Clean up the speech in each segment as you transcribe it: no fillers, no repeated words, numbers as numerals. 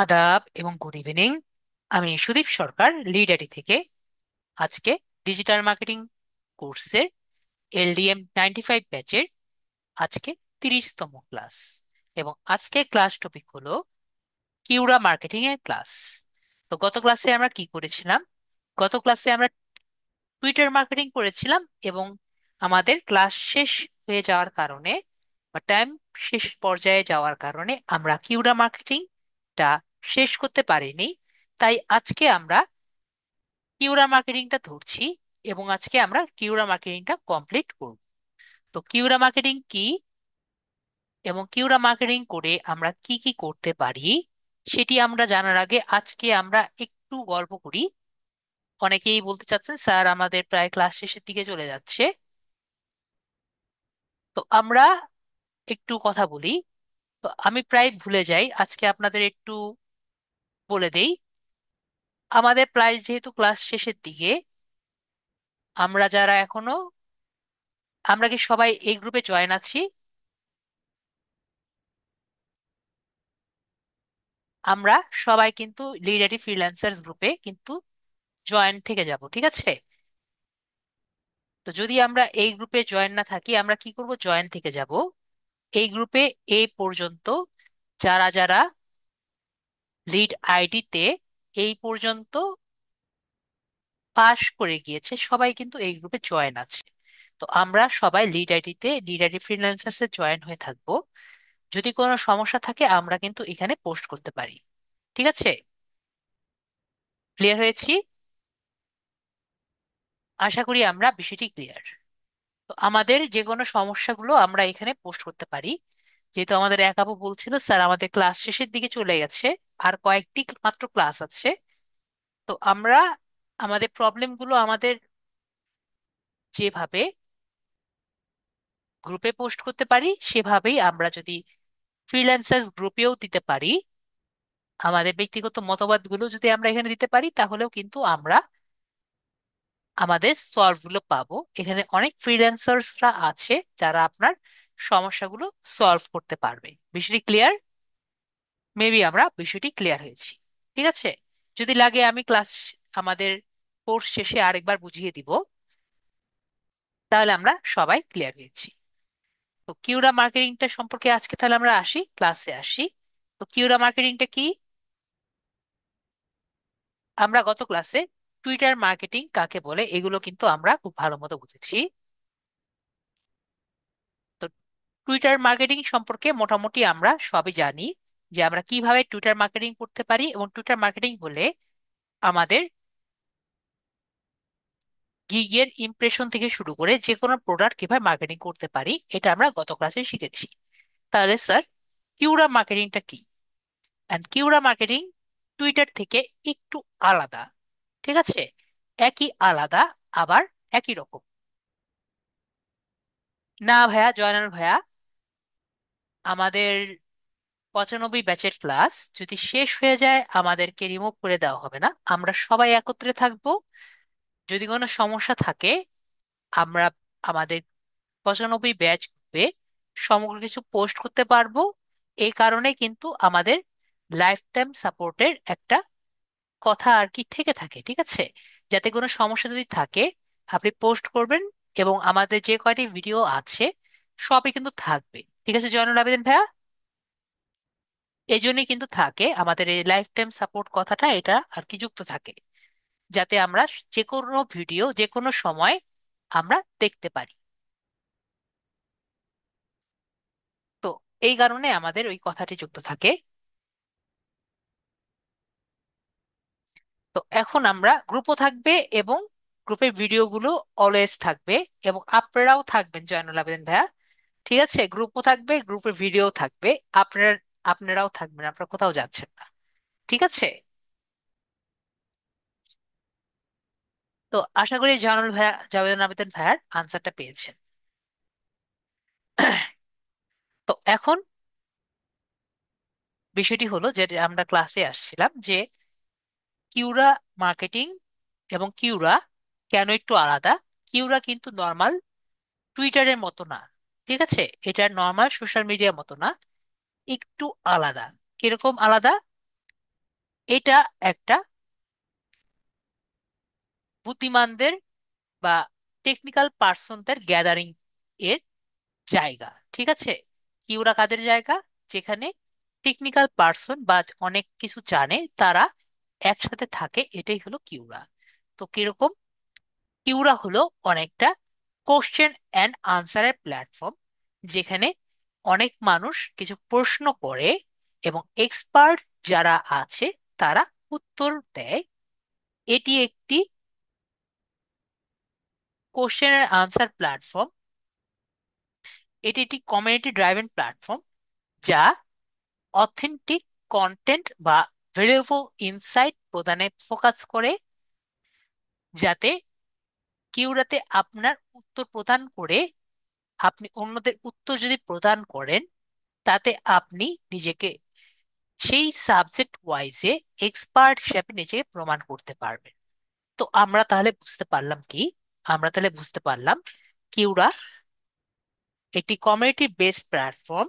আদাব এবং good evening. আমি সুদীপ সরকার, লিড আইটি থেকে। আজকে ডিজিটাল মার্কেটিং কোর্সের LDM 95 ব্যাচের আজকে 30তম ক্লাস। এবং আজকে ক্লাস টপিক হলো কিউরা মার্কেটিং এর ক্লাস। তো গত ক্লাসে আমরা কি করেছিলাম? গত ক্লাসে আমরা টুইটার মার্কেটিং করেছিলাম এবং আমাদের ক্লাস শেষ হয়ে যাওয়ার কারণে বা টাইম শেষ পর্যায়ে যাওয়ার কারণে আমরা কিউরা মার্কেটিংটা শেষ করতে পারিনি। তাই আজকে আমরা কিউরা মার্কেটিংটা ধরছি এবং আজকে আমরা কিউরা মার্কেটিংটা কমপ্লিট করব। তো কিউরা মার্কেটিং কি এবং কিউরা মার্কেটিং করে আমরা কি কি করতে পারি সেটি আমরা জানার আগে আজকে আমরা একটু গল্প করি। অনেকেই বলতে চাচ্ছেন, স্যার আমাদের প্রায় ক্লাস শেষের দিকে চলে যাচ্ছে, তো আমরা একটু কথা বলি। তো আমি প্রায় ভুলে যাই, আজকে আপনাদের একটু বলে দেই। আমাদের প্রায় যেহেতু ক্লাস শেষের দিকে, আমরা যারা এখনো, আমরা কি সবাই এই গ্রুপে জয়েন আছি? আমরা সবাই কিন্তু লিডারি ফ্রিল্যান্সার্স গ্রুপে কিন্তু জয়েন থেকে যাব, ঠিক আছে? তো যদি আমরা এই গ্রুপে জয়েন না থাকি, আমরা কি করব? জয়েন থেকে যাব এই গ্রুপে। এই পর্যন্ত যারা যারা লিড আইডিতে এই পর্যন্ত পাশ করে গিয়েছে সবাই কিন্তু এই গ্রুপে জয়েন আছে। তো আমরা সবাই লিড আইডিতে, লিড আইডি ফ্রিল্যান্সার্স এ জয়েন হয়ে থাকবো। যদি কোনো সমস্যা থাকে আমরা কিন্তু এখানে পোস্ট করতে পারি, ঠিক আছে? ক্লিয়ার হয়েছি? আশা করি আমরা বিষয়টি ক্লিয়ার। তো আমাদের যে কোনো সমস্যাগুলো আমরা এখানে পোস্ট করতে পারি। যেহেতু আমাদের এক আপু বলছিল, স্যার আমাদের ক্লাস শেষের দিকে চলে গেছে, আর কয়েকটি মাত্র ক্লাস আছে, তো আমরা আমাদের প্রবলেমগুলো আমাদের যেভাবে গ্রুপে পোস্ট করতে পারি সেভাবেই আমরা যদি ফ্রিল্যান্সার্স গ্রুপেও দিতে পারি, আমাদের ব্যক্তিগত মতবাদগুলো যদি আমরা এখানে দিতে পারি, তাহলেও কিন্তু আমরা আমাদের সলভগুলো পাবো। এখানে অনেক ফ্রিল্যান্সার্সরা আছে যারা আপনার সমস্যাগুলো সলভ করতে পারবে। বিষয়টি ক্লিয়ার? মেবি আমরা বিষয়টি ক্লিয়ার হয়েছি, ঠিক আছে? যদি লাগে আমি ক্লাস, আমাদের কোর্স শেষে আরেকবার বুঝিয়ে দিব, তাহলে আমরা সবাই ক্লিয়ার হয়েছি। তো কিউরা মার্কেটিংটা সম্পর্কে আজকে তাহলে আমরা আসি, ক্লাসে আসি। তো কিউরা মার্কেটিংটা কি? আমরা গত ক্লাসে টুইটার মার্কেটিং কাকে বলে এগুলো কিন্তু আমরা খুব ভালো মতো বুঝেছি। তো টুইটার মার্কেটিং সম্পর্কে মোটামুটি আমরা সবই জানি, যে আমরা কিভাবে টুইটার মার্কেটিং করতে পারি, এবং টুইটার মার্কেটিং হলে আমাদের গিগের ইমপ্রেশন থেকে শুরু করে যে কোনো প্রোডাক্ট কিভাবে মার্কেটিং করতে পারি, এটা আমরা গত ক্লাসে শিখেছি। তাহলে স্যার, কিউরা মার্কেটিংটা কি? অ্যান্ড কিউরা মার্কেটিং টুইটার থেকে একটু আলাদা, ঠিক আছে? একই আলাদা, আবার একই রকম না ভাইয়া, জয়নাল ভাইয়া। আমাদের 95 ব্যাচের ক্লাস যদি শেষ হয়ে যায় আমাদেরকে রিমুভ করে দেওয়া হবে না, আমরা সবাই একত্রে থাকবো। যদি কোনো সমস্যা থাকে আমরা আমাদের 95 ব্যাচ গ্রুপে সমগ্র কিছু পোস্ট করতে পারবো। এই কারণে কিন্তু আমাদের লাইফ টাইম সাপোর্টের একটা কথা আর কি থেকে থাকে, ঠিক আছে? যাতে কোনো সমস্যা যদি থাকে আপনি পোস্ট করবেন, এবং আমাদের যে কয়টি ভিডিও আছে সবই কিন্তু থাকবে, ঠিক আছে জয়নুল আবেদিন ভাইয়া? এই জন্যই কিন্তু থাকে আমাদের এই লাইফ টাইম সাপোর্ট কথাটা, এটা আর কি যুক্ত থাকে, যাতে আমরা যে কোনো ভিডিও যে কোনো সময় আমরা দেখতে পারি। তো এই কারণে আমাদের ওই কথাটি যুক্ত থাকে। তো এখন আমরা গ্রুপও থাকবে, এবং গ্রুপের ভিডিওগুলো অলওয়েজ থাকবে, এবং আপনারাও থাকবেন জয়নুল আবেদিন ভাইয়া, ঠিক আছে? গ্রুপও থাকবে, গ্রুপের ভিডিও থাকবে। আপনারা, আপনারাও থাকবেন, আপনারা কোথাও যাচ্ছেন না, ঠিক আছে? তো আশা করি জয়নুল ভাইয়া, জাভেদ আবেদিন ভাইয়ার আনসারটা পেয়েছেন। তো এখন বিষয়টি হলো যে আমরা ক্লাসে আসছিলাম যে কিউরা মার্কেটিং এবং কিউরা কেন একটু আলাদা। কিউরা কিন্তু নর্মাল টুইটারের মতো না, ঠিক আছে? এটা নর্মাল সোশ্যাল মিডিয়ার মতো না, একটু আলাদা। কিরকম আলাদা? এটা একটা বুদ্ধিমানদের বা টেকনিক্যাল পার্সনদের গ্যাদারিং এর জায়গা। ঠিক আছে? কিউরা কাদের জায়গা? যেখানে টেকনিক্যাল পার্সন বা অনেক কিছু জানে তারা একসাথে থাকে, এটাই হলো কিউরা। তো কিরকম? কিউরা হলো অনেকটা কোশ্চেন অ্যান্ড আনসারের প্ল্যাটফর্ম, যেখানে অনেক মানুষ কিছু প্রশ্ন করে এবং এক্সপার্ট যারা আছে তারা উত্তর দেয়। এটি একটি কোশ্চেন অ্যান্ড আনসার প্ল্যাটফর্ম। এটি একটি কমিউনিটি ড্রাইভেন প্ল্যাটফর্ম যা অথেন্টিক কন্টেন্ট বা ভেরিয়েবল ইনসাইট প্রদানে ফোকাস করে, যাতে কিউরাতে আপনার উত্তর প্রদান করে আপনি অন্যদের উত্তর যদি প্রদান করেন, তাতে আপনি নিজেকে সেই সাবজেক্ট ওয়াইজে এক্সপার্ট হিসেবে নিজেকে প্রমাণ করতে পারবেন। তো আমরা তাহলে বুঝতে পারলাম কি? আমরা তাহলে বুঝতে পারলাম কিউরা একটি কমিউনিটি বেসড প্ল্যাটফর্ম।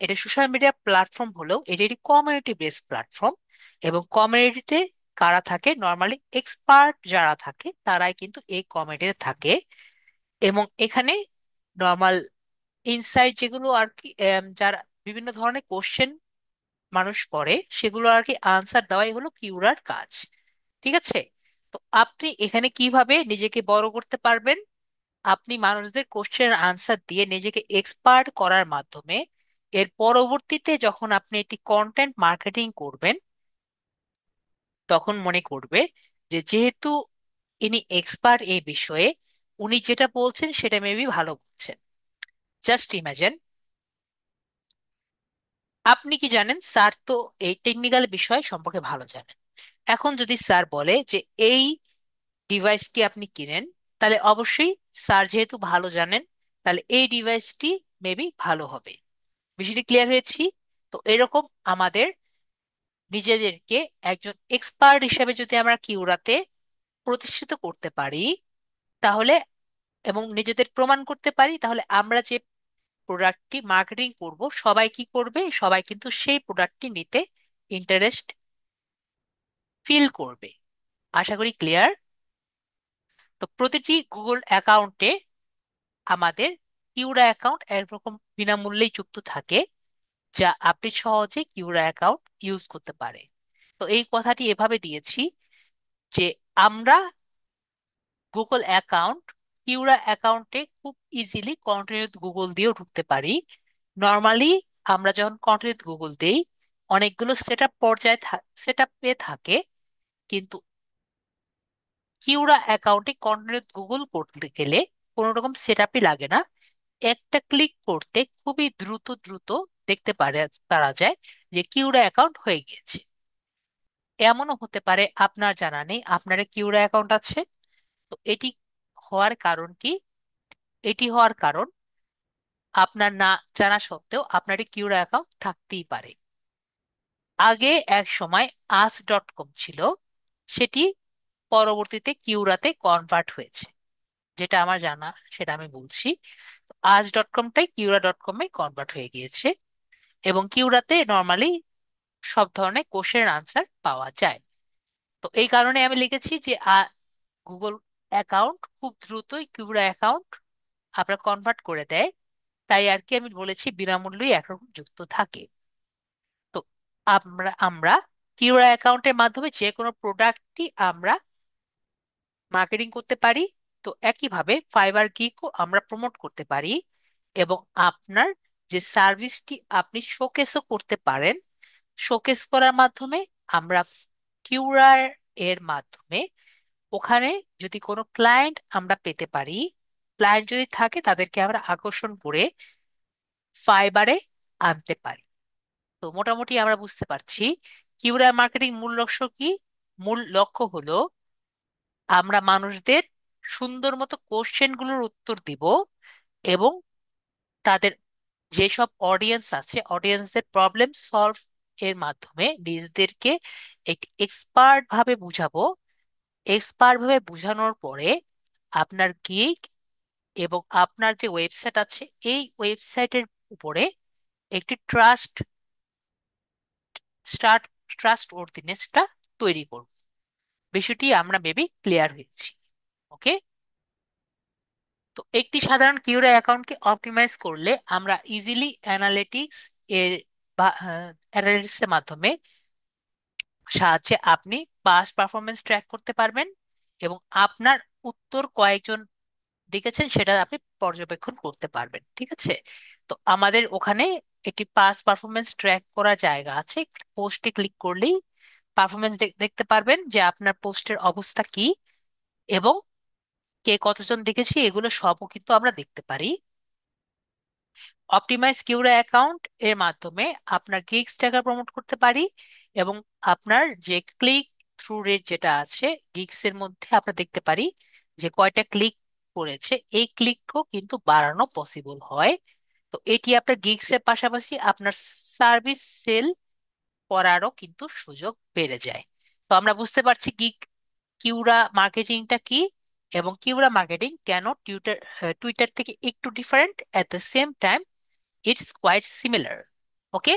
এটা সোশ্যাল মিডিয়া প্ল্যাটফর্ম হলেও এটি একটি কমিউনিটি বেসড প্ল্যাটফর্ম, এবং কমিউনিটিতে কারা থাকে? নর্মালি এক্সপার্ট যারা থাকে তারাই কিন্তু এই কমিউনিটিতে থাকে। এবং এখানে নর্মাল ইনসাইট যেগুলো আর কি, যারা বিভিন্ন ধরনের কোশ্চেন মানুষ করে, সেগুলো আর কি আনসার দেওয়াই হলো কিউরার কাজ। ঠিক আছে? তো আপনি এখানে কিভাবে নিজেকে বড় করতে পারবেন? আপনি মানুষদের কোশ্চেনের আনসার দিয়ে নিজেকে এক্সপার্ট করার মাধ্যমে এর পরবর্তীতে যখন আপনি একটি কন্টেন্ট মার্কেটিং করবেন, তখন মনে করবে যে যেহেতু ইনি এক্সপার্ট এই বিষয়ে, উনি যেটা বলছেন সেটা মেবি ভালো বলছেন। জাস্ট ইমাজিন, আপনি কি জানেন স্যার তো এই টেকনিক্যাল বিষয় সম্পর্কে ভালো জানেন। এখন যদি স্যার বলে যে এই ডিভাইসটি আপনি কিনেন, তাহলে অবশ্যই স্যার যেহেতু ভালো জানেন, তাহলে এই ডিভাইসটি মেবি ভালো হবে। বিষয়টি ক্লিয়ার হয়েছি? তো এরকম আমাদের নিজেদেরকে একজন এক্সপার্ট হিসেবে যদি আমরা কিউরাতে প্রতিষ্ঠিত করতে পারি, তাহলে এবং নিজেদের প্রমাণ করতে পারি, তাহলে আমরা যে প্রোডাক্টটি মার্কেটিং করব, সবাই কি করবে? সবাই কিন্তু সেই প্রোডাক্টটি নিতে ইন্টারেস্ট ফিল করবে। আশা করি ক্লিয়ার। তো প্রতিটি গুগল অ্যাকাউন্টে আমাদের কিউরা অ্যাকাউন্ট একরকম বিনামূল্যেই যুক্ত থাকে, যা আপনি সহজে কিউরা অ্যাকাউন্ট ইউজ করতে পারে। তো এই কথাটি এভাবে দিয়েছি যে আমরা গুগল অ্যাকাউন্ট, কিউরা অ্যাকাউন্টে খুব ইজিলি কন্টিনিউ গুগল দিয়েও ঢুকতে পারি। নর্মালি আমরা যখন কন্টিনিউ গুগল দেই, অনেকগুলো সেট আপ পর্যায়ে সেট আপে থাকে, কিন্তু কিউরা অ্যাকাউন্টে কন্টিনিউ গুগল করতে গেলে কোনো রকম সেট আপই লাগে না। একটা ক্লিক করতে খুবই দ্রুত দ্রুত দেখতে পারা যায় যে কিউরা অ্যাকাউন্ট হয়ে গিয়েছে। এমনও হতে পারে আপনার জানা নেই আপনার কিউরা অ্যাকাউন্ট আছে। তো এটি হওয়ার কারণ কি? এটি হওয়ার কারণ আপনার না জানা সত্ত্বেও আপনার কিউরা অ্যাকাউন্ট থাকতেই পারে। আগে এক সময় আস ডট কম ছিল, সেটি পরবর্তীতে কিউরাতে কনভার্ট হয়েছে। যেটা আমার জানা সেটা আমি বলছি। আজ ডট কমটাই কিউরা ডট কমে কনভার্ট হয়ে গিয়েছে, এবং কিউরাতে নর্মালি সব ধরনের কোশ্চেন আনসার পাওয়া যায়। তো এই কারণে আমি লিখেছি যে গুগল অ্যাকাউন্ট খুব দ্রুতই কিউরা অ্যাকাউন্ট আপনার কনভার্ট করে দেয়। তাই আর কি আমি বলেছি বিনামূল্যেই একরকম যুক্ত থাকে। তো আমরা কিউরা অ্যাকাউন্টের মাধ্যমে যে কোনো প্রোডাক্টই আমরা মার্কেটিং করতে পারি। তো একইভাবে ফাইবার গিগও আমরা প্রমোট করতে পারি, এবং আপনার যে সার্ভিসটি আপনি শোকেসও করতে পারেন। শোকেস করার মাধ্যমে আমরা কিউআর এর মাধ্যমে ওখানে যদি কোনো ক্লায়েন্ট আমরা পেতে পারি, ক্লায়েন্ট যদি থাকে তাদেরকে আমরা আকর্ষণ করে ফাইবারে আনতে পারি। তো মোটামুটি আমরা বুঝতে পারছি কিউআর মার্কেটিং মূল লক্ষ্য কি। মূল লক্ষ্য হলো আমরা মানুষদের সুন্দর মতো কোশ্চেনগুলোর উত্তর দিব, এবং তাদের যেসব অডিয়েন্স আছে অডিয়েন্সদের প্রবলেম সলভ এর মাধ্যমে নিজেদেরকে একটি এক্সপার্ট ভাবে বুঝাবো। এক্সপার্ট ভাবে বুঝানোর পরে আপনার গিগ এবং আপনার যে ওয়েবসাইট আছে এই ওয়েবসাইটের উপরে একটি ট্রাস্ট স্টার্ট ট্রাস্ট ওর্থিনেসটা তৈরি করব। বিষয়টি আমরা মেবি ক্লিয়ার হয়েছি। ওকে। তো একটি সাধারণ কিউরা অ্যাকাউন্টকে অপটিমাইজ করলে আমরা ইজিলি অ্যানালিটিক্স এর অ্যানালিটিক্সের মাধ্যমে সাহায্যে আপনি পাস পারফরমেন্স ট্র্যাক করতে পারবেন এবং আপনার উত্তর কয়েকজন দেখেছেন সেটা আপনি পর্যবেক্ষণ করতে পারবেন। ঠিক আছে। তো আমাদের ওখানে একটি পাস পারফরমেন্স ট্র্যাক করা জায়গা আছে। পোস্টে ক্লিক করলেই পারফরমেন্স দেখতে পারবেন যে আপনার পোস্টের অবস্থা কি এবং কে কতজন দেখেছি, এগুলো সবও কিন্তু আমরা দেখতে পারি। অপটিমাইজ কিউরা অ্যাকাউন্ট এর মাধ্যমে আপনার গিগসটাকে প্রমোট করতে পারি এবং আপনার যে ক্লিক থ্রু রেট যেটা আছে গিগস এর মধ্যে আমরা দেখতে পারি যে কয়টা ক্লিক করেছে, এই ক্লিকও কিন্তু বাড়ানো পসিবল হয়। তো এটি আপনার গিগস এর পাশাপাশি আপনার সার্ভিস সেল করারও কিন্তু সুযোগ বেড়ে যায়। তো আমরা বুঝতে পারছি কিউরা মার্কেটিংটা কি এবং কিউরা মার্কেটিং কেন টুইটার টুইটার থেকে একটু different, at the same time it's quite similar. Okay.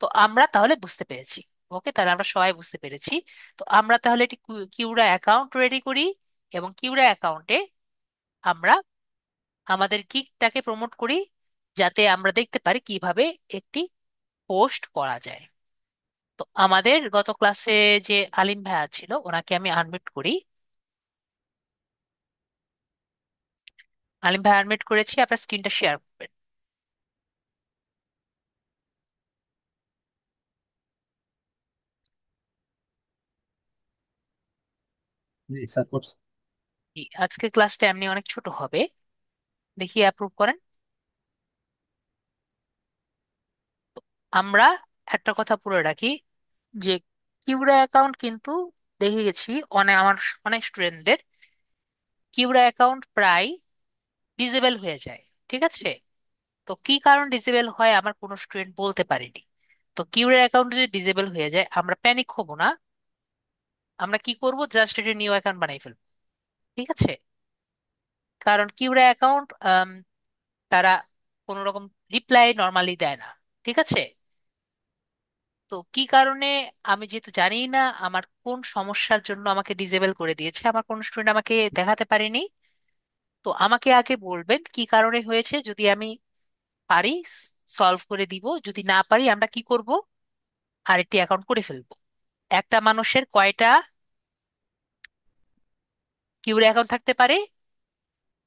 তো আমরা তাহলে বুঝতে পেরেছি। ওকে, তাহলে আমরা সবাই বুঝতে পেরেছি। তো আমরা তাহলে একটি কিউরা অ্যাকাউন্ট রেডি করি এবং কিউরা অ্যাকাউন্টে আমরা আমাদের গিগটাকে প্রমোট করি যাতে আমরা দেখতে পারি কিভাবে একটি পোস্ট করা যায়। তো আমাদের গত ক্লাসে যে আলিম ভাইয়া ছিল ওনাকে আমি আনমিউট করি। আলিম ভাই আনমিউট করেছি, আপনার স্ক্রিনটা শেয়ার করবেন। জি স্যার করছি। আজকে ক্লাসটা এমনি অনেক ছোট হবে, দেখি অ্যাপ্রুভ করেন। আমরা একটা কথা পুরো রাখি যে কিউরা অ্যাকাউন্ট কিন্তু দেখে গেছি আমার অনেক স্টুডেন্টদের কিউরা অ্যাকাউন্ট প্রায় ডিসেবল হয়ে যায়। ঠিক আছে। তো কি কারণ ডিসেবল হয় আমার কোনো স্টুডেন্ট বলতে পারেনি। তো কিউরা অ্যাকাউন্ট যদি ডিসেবল হয়ে যায় আমরা প্যানিক হব না। আমরা কি করব, জাস্ট একটা নিউ অ্যাকাউন্ট বানাই ফেলবো। ঠিক আছে। কারণ কিউরা অ্যাকাউন্ট তারা কোনো রকম রিপ্লাই নর্মালি দেয় না। ঠিক আছে। তো কি কারণে, আমি যেহেতু জানি না আমার কোন সমস্যার জন্য আমাকে ডিসেবল করে দিয়েছে, আমার কোন স্টুডেন্ট আমাকে দেখাতে পারেনি, তো আমাকে আগে বলবেন কি কারণে হয়েছে। যদি আমি পারি সলভ করে দিব, যদি না পারি আমরা কি করব, আরেকটি অ্যাকাউন্ট করে ফেলবো। একটা মানুষের কয়টা কিউরে অ্যাকাউন্ট থাকতে পারে,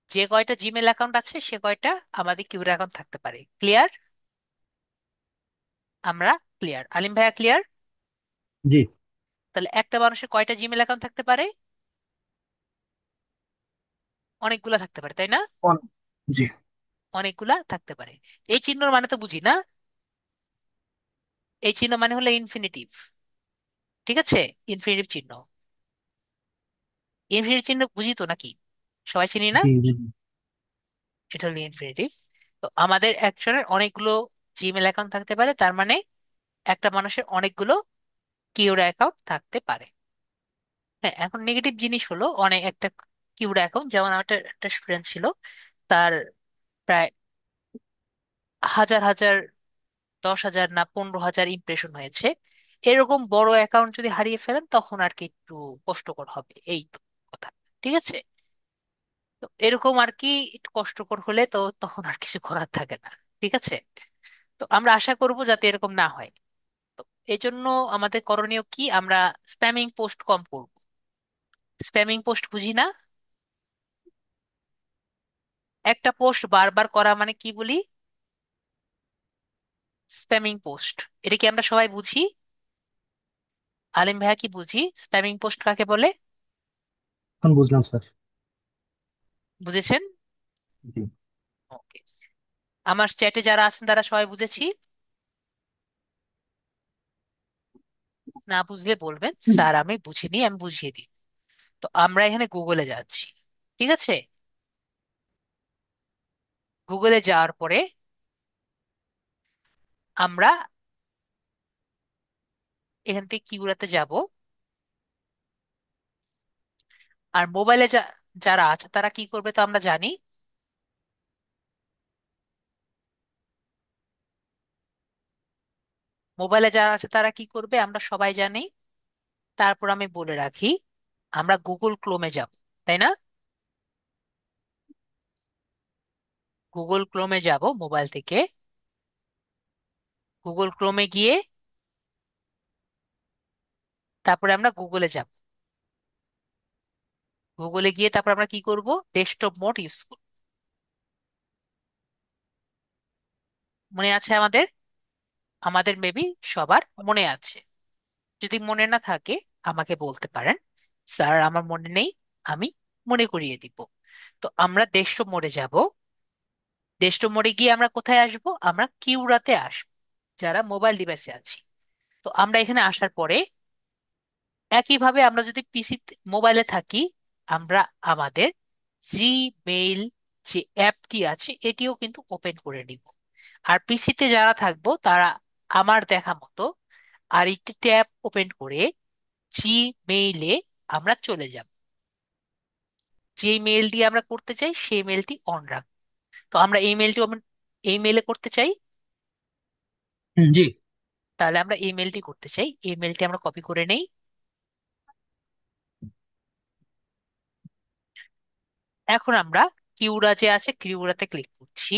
যে কয়টা জিমেল অ্যাকাউন্ট আছে সে কয়টা আমাদের কিউরে অ্যাকাউন্ট থাকতে পারে। ক্লিয়ার? আমরা ক্লিয়ার? আলিম ভাইয়া ক্লিয়ার? জি। তাহলে একটা মানুষের কয়টা জিমেল অ্যাকাউন্ট থাকতে পারে? অনেকগুলা থাকতে পারে, তাই না? অন। জি। অনেকগুলা থাকতে পারে। এই চিহ্নর মানে তো বুঝি না। এই চিহ্ন মানে হলো ইনফিনিটিভ। ঠিক আছে। ইনফিনিটিভ চিহ্ন। ইনফিনিটিভ চিহ্ন বুঝি তো নাকি? সবাই চিনি না? জি জি। এটা হলো ইনফিনিটিভ। তো আমাদের একজনের অনেকগুলো জিমেল অ্যাকাউন্ট থাকতে পারে, তার মানে একটা মানুষের অনেকগুলো কিউরা অ্যাকাউন্ট থাকতে পারে। হ্যাঁ, এখন নেগেটিভ জিনিস হলো অনেক একটা কিউরা অ্যাকাউন্ট, যেমন আমার একটা একটা স্টুডেন্ট ছিল, তার প্রায় হাজার হাজার, 10,000 না 15,000 ইমপ্রেশন হয়েছে। এরকম বড় অ্যাকাউন্ট যদি হারিয়ে ফেলেন তখন আর কি একটু কষ্টকর হবে, এই তো কথা। ঠিক আছে। তো এরকম আর কি একটু কষ্টকর হলে তো তখন আর কিছু করার থাকে না। ঠিক আছে। তো আমরা আশা করব যাতে এরকম না হয়। তো এই জন্য আমাদের করণীয় কি, আমরা স্প্যামিং পোস্ট কম করব। স্প্যামিং পোস্ট বুঝি না? একটা পোস্ট বারবার করা মানে কি বলি? Spamming post. এটা কি আমরা সবাই বুঝি? আলিম ভাইয়া কি বুঝি স্প্যামিং পোস্ট কাকে বলে? এখন বুঝলাম স্যার। বুঝেছেন? জি। ওকে। আমার চ্যাটে যারা আছেন তারা সবাই বুঝেছি? না বুঝলে বলবেন, স্যার আমি বুঝিনি, আমি বুঝিয়ে দিই। তো আমরা এখানে গুগলে যাচ্ছি। ঠিক আছে। গুগলে যাওয়ার পরে আমরা এখান থেকে কিউরাতে যাব। আর মোবাইলে যারা আছে তারা কি করবে তো আমরা জানি। মোবাইলে যারা আছে তারা কি করবে আমরা সবাই জানি। তারপর আমি বলে রাখি, আমরা গুগল ক্রোমে যাব, তাই না? গুগল ক্রোমে যাব মোবাইল থেকে। গুগল ক্রোমে গিয়ে তারপরে আমরা গুগলে যাব। গুগলে গিয়ে তারপর আমরা কি করব, ডেস্কটপ মোড ইউজ করব। মনে আছে আমাদের? আমাদের মেবি সবার মনে আছে। যদি মনে না থাকে আমাকে বলতে পারেন, স্যার আমার মনে নেই, আমি মনে করিয়ে দিব। তো আমরা ডেস্কটপ মোডে যাব। ডেস্কটপ মোডে গিয়ে আমরা কোথায় আসব? আমরা কিউরাতে আসব, যারা মোবাইল ডিভাইসে আছি। তো আমরা এখানে আসার পরে একইভাবে আমরা যদি পিসি মোবাইলে থাকি, আমরা আমাদের জিমেইল যে অ্যাপটি আছে এটিও কিন্তু ওপেন করে নিব। আর পিসিতে যারা থাকবো তারা আমার দেখা মতো আরেকটি ট্যাব ওপেন করে জিমেইলে আমরা চলে যাব। যে মেইলটি আমরা করতে চাই সেই মেইলটি অন রাখবো। তো আমরা এই মেইলটি এই মেইলে করতে চাই। জি। তাহলে আমরা এই মেইলটি করতে চাই, এই মেইলটি আমরা কপি করে নেই। এখন আমরা কিউরা যে আছে কিউরাতে ক্লিক করছি।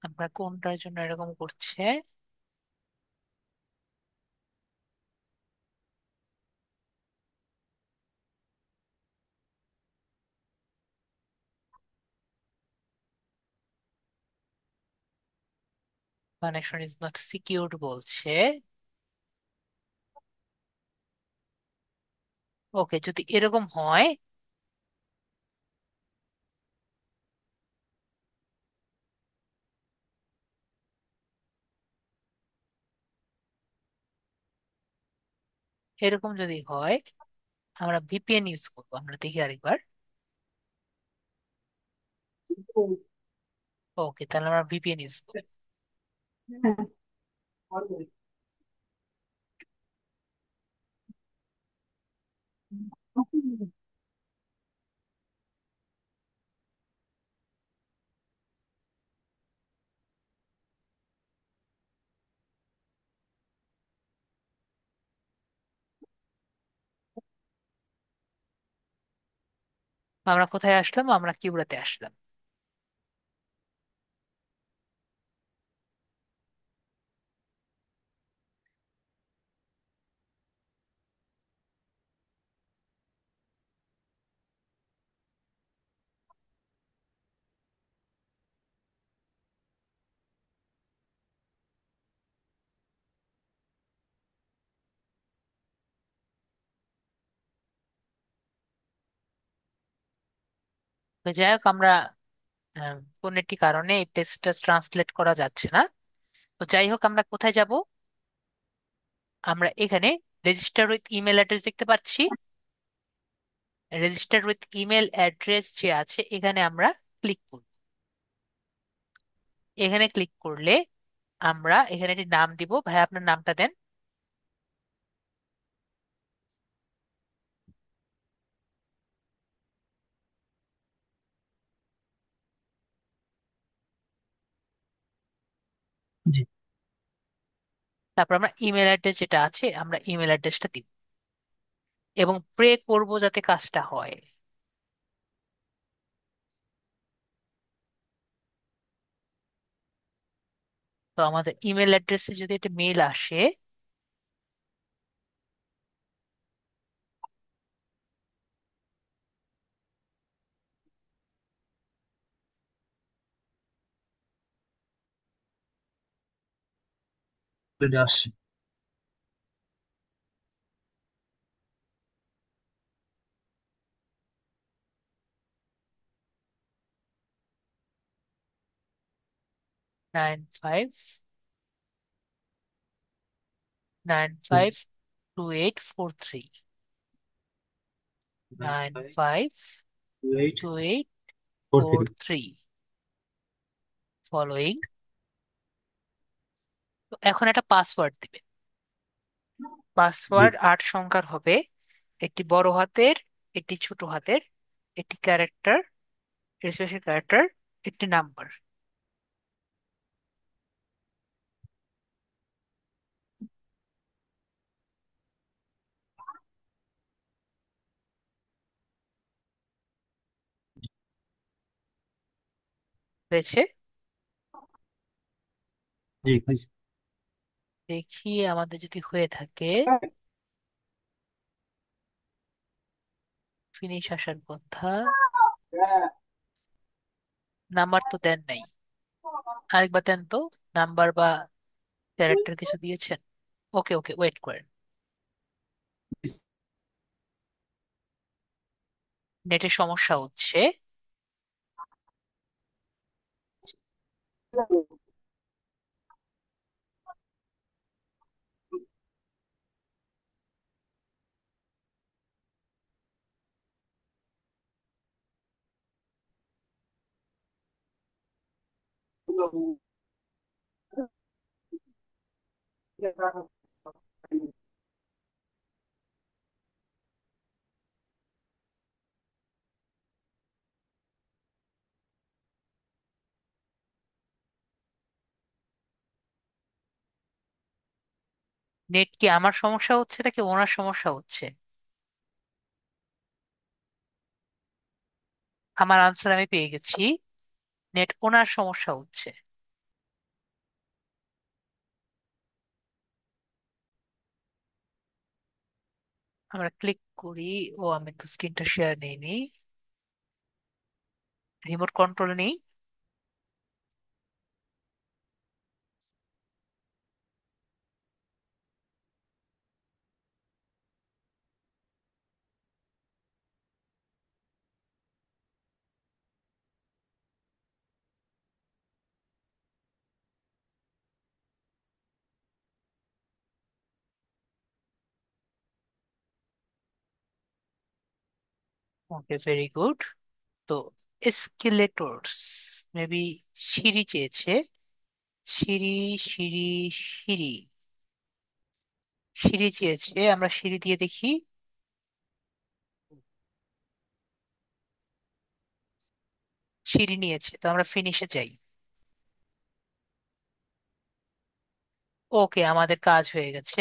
আমরা কোনটার জন্য এরকম করছে? কানেকশন ইজ নট সিকিউরড বলছে। ওকে, যদি এরকম হয়, এরকম যদি হয় আমরা ভিপিএন ইউজ করবো। আমরা দেখি আরেকবার। ওকে, তাহলে আমরা ভিপিএন ইউজ করবো। আমরা কোথায় আসলাম? আমরা কিউরাতে আসলাম। তো যাই হোক, আমরা কোন একটি কারণে এই পেজটা ট্রান্সলেট করা যাচ্ছে না। তো যাই হোক, আমরা কোথায় যাব? আমরা এখানে রেজিস্টার উইথ ইমেল অ্যাড্রেস দেখতে পাচ্ছি। রেজিস্টার উইথ ইমেল অ্যাড্রেস যে আছে এখানে আমরা ক্লিক করব। এখানে ক্লিক করলে আমরা এখানে একটি নাম দিব। ভাই আপনার নামটা দেন। জি। তারপর আমরা ইমেল অ্যাড্রেস যেটা আছে আমরা ইমেল অ্যাড্রেসটা দিব এবং প্রে করব যাতে কাজটা হয়। তো আমাদের ইমেল অ্যাড্রেসে যদি একটা মেল আসে, চলে আসছে। 95952843, nine nine five five two eight two eight four four three three following তো এখন একটা পাসওয়ার্ড দিবে। জি। পাসওয়ার্ড 8 সংখ্যার হবে। একটি বড় হাতের, একটি ছোট হাতের, একটি ক্যারেক্টার, স্পেশাল ক্যারেক্টার, একটি নাম্বার হয়েছে। জি হয়েছে। দেখি আমাদের যদি হয়ে থাকে। ফিনিশ আসার কথা। নাম্বার তো দেন নাই। আরেকবার দেন তো, নাম্বার বা ক্যারেক্টার কিছু দিয়েছেন? ওকে ওকে, ওয়েট করেন। নেটের সমস্যা হচ্ছে। নেট কি আমার সমস্যা হচ্ছে নাকি ওনার সমস্যা হচ্ছে? আমার আনসার আমি পেয়ে গেছি। নেট ওনার সমস্যা হচ্ছে। আমরা ক্লিক করি। ও, আমি তো স্ক্রিনটা শেয়ার নিইনি। রিমোট কন্ট্রোল নেই। ওকে, ভেরি গুড। তো এসকেলেটরস, মেবি সিঁড়ি চেয়েছে। সিঁড়ি, সিঁড়ি, সিঁড়ি, সিঁড়ি চেয়েছে। আমরা সিঁড়ি দিয়ে দেখি। সিঁড়ি নিয়েছে, তো আমরা ফিনিশে যাই। ওকে, আমাদের কাজ হয়ে গেছে।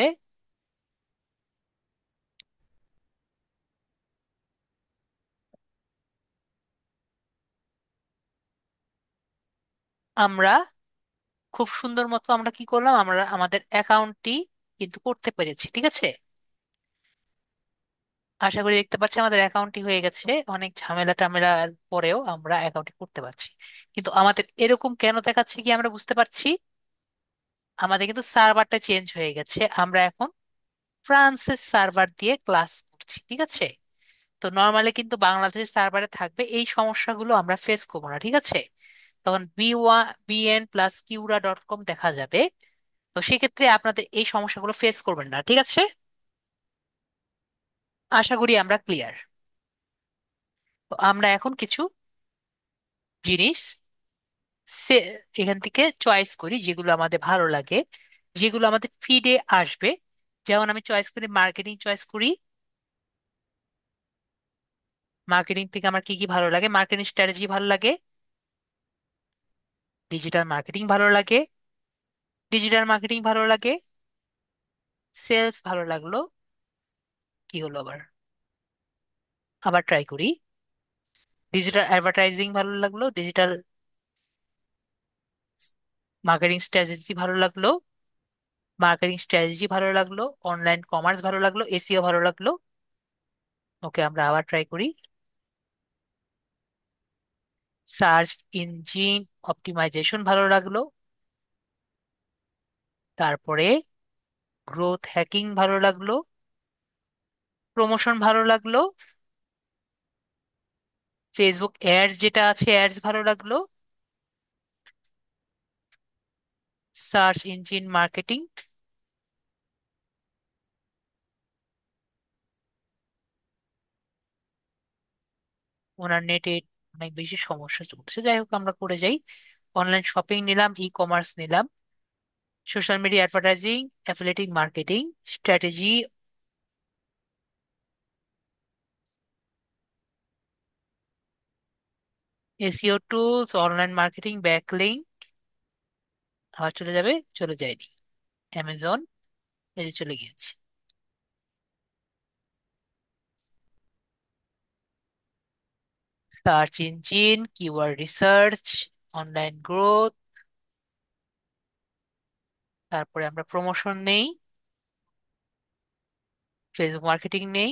আমরা খুব সুন্দর মতো আমরা কি করলাম, আমরা আমাদের অ্যাকাউন্টটি কিন্তু করতে পেরেছি, ঠিক আছে। আশা করি দেখতে পাচ্ছি আমাদের অ্যাকাউন্টটি হয়ে গেছে। অনেক ঝামেলা টামেলার পরেও আমরা অ্যাকাউন্টটি করতে পারছি। কিন্তু আমাদের এরকম কেন দেখাচ্ছে কি আমরা বুঝতে পারছি। আমাদের কিন্তু সার্ভারটা চেঞ্জ হয়ে গেছে। আমরা এখন ফ্রান্সের সার্ভার দিয়ে ক্লাস করছি, ঠিক আছে। তো নর্মালি কিন্তু বাংলাদেশের সার্ভারে থাকবে, এই সমস্যাগুলো আমরা ফেস করবো না, ঠিক আছে। তখন bn+kiura.com দেখা যাবে। তো সেক্ষেত্রে আপনাদের এই সমস্যাগুলো ফেস করবেন না, ঠিক আছে। আশা করি আমরা ক্লিয়ার। তো আমরা এখন কিছু জিনিস সে এখান থেকে চয়েস করি যেগুলো আমাদের ভালো লাগে, যেগুলো আমাদের ফিডে আসবে। যেমন আমি চয়েস করি, মার্কেটিং চয়েস করি। মার্কেটিং থেকে আমার কি কি ভালো লাগে? মার্কেটিং স্ট্র্যাটেজি ভালো লাগে, ডিজিটাল মার্কেটিং ভালো লাগে, ডিজিটাল মার্কেটিং ভালো লাগে, সেলস ভালো লাগলো। কি হলো আবার? আবার ট্রাই করি। ডিজিটাল অ্যাডভার্টাইজিং ভালো লাগলো, ডিজিটাল মার্কেটিং স্ট্র্যাটেজি ভালো লাগলো, মার্কেটিং স্ট্র্যাটেজি ভালো লাগলো, অনলাইন কমার্স ভালো লাগলো, এসইও ভালো লাগলো। ওকে, আমরা আবার ট্রাই করি। সার্চ ইঞ্জিন অপটিমাইজেশন ভালো লাগলো। তারপরে গ্রোথ হ্যাকিং ভালো লাগলো, প্রমোশন ভালো লাগলো, ফেসবুক অ্যাডস যেটা আছে অ্যাডস ভালো লাগলো, সার্চ ইঞ্জিন মার্কেটিং। ওনার নেটে অনেক বেশি সমস্যা চলছে, যাই হোক আমরা করে যাই। অনলাইন শপিং নিলাম, ই কমার্স নিলাম, social media advertising, affiliating marketing, strategy, SEO tools, online marketing, backlink. আবার চলে যাবে, চলে যায়নি। অ্যামাজন, এই যে চলে গিয়েছে। Search engine, keyword research, online growth. তারপরে আমরা প্রমোশন নেই, ফেসবুক মার্কেটিং নেই।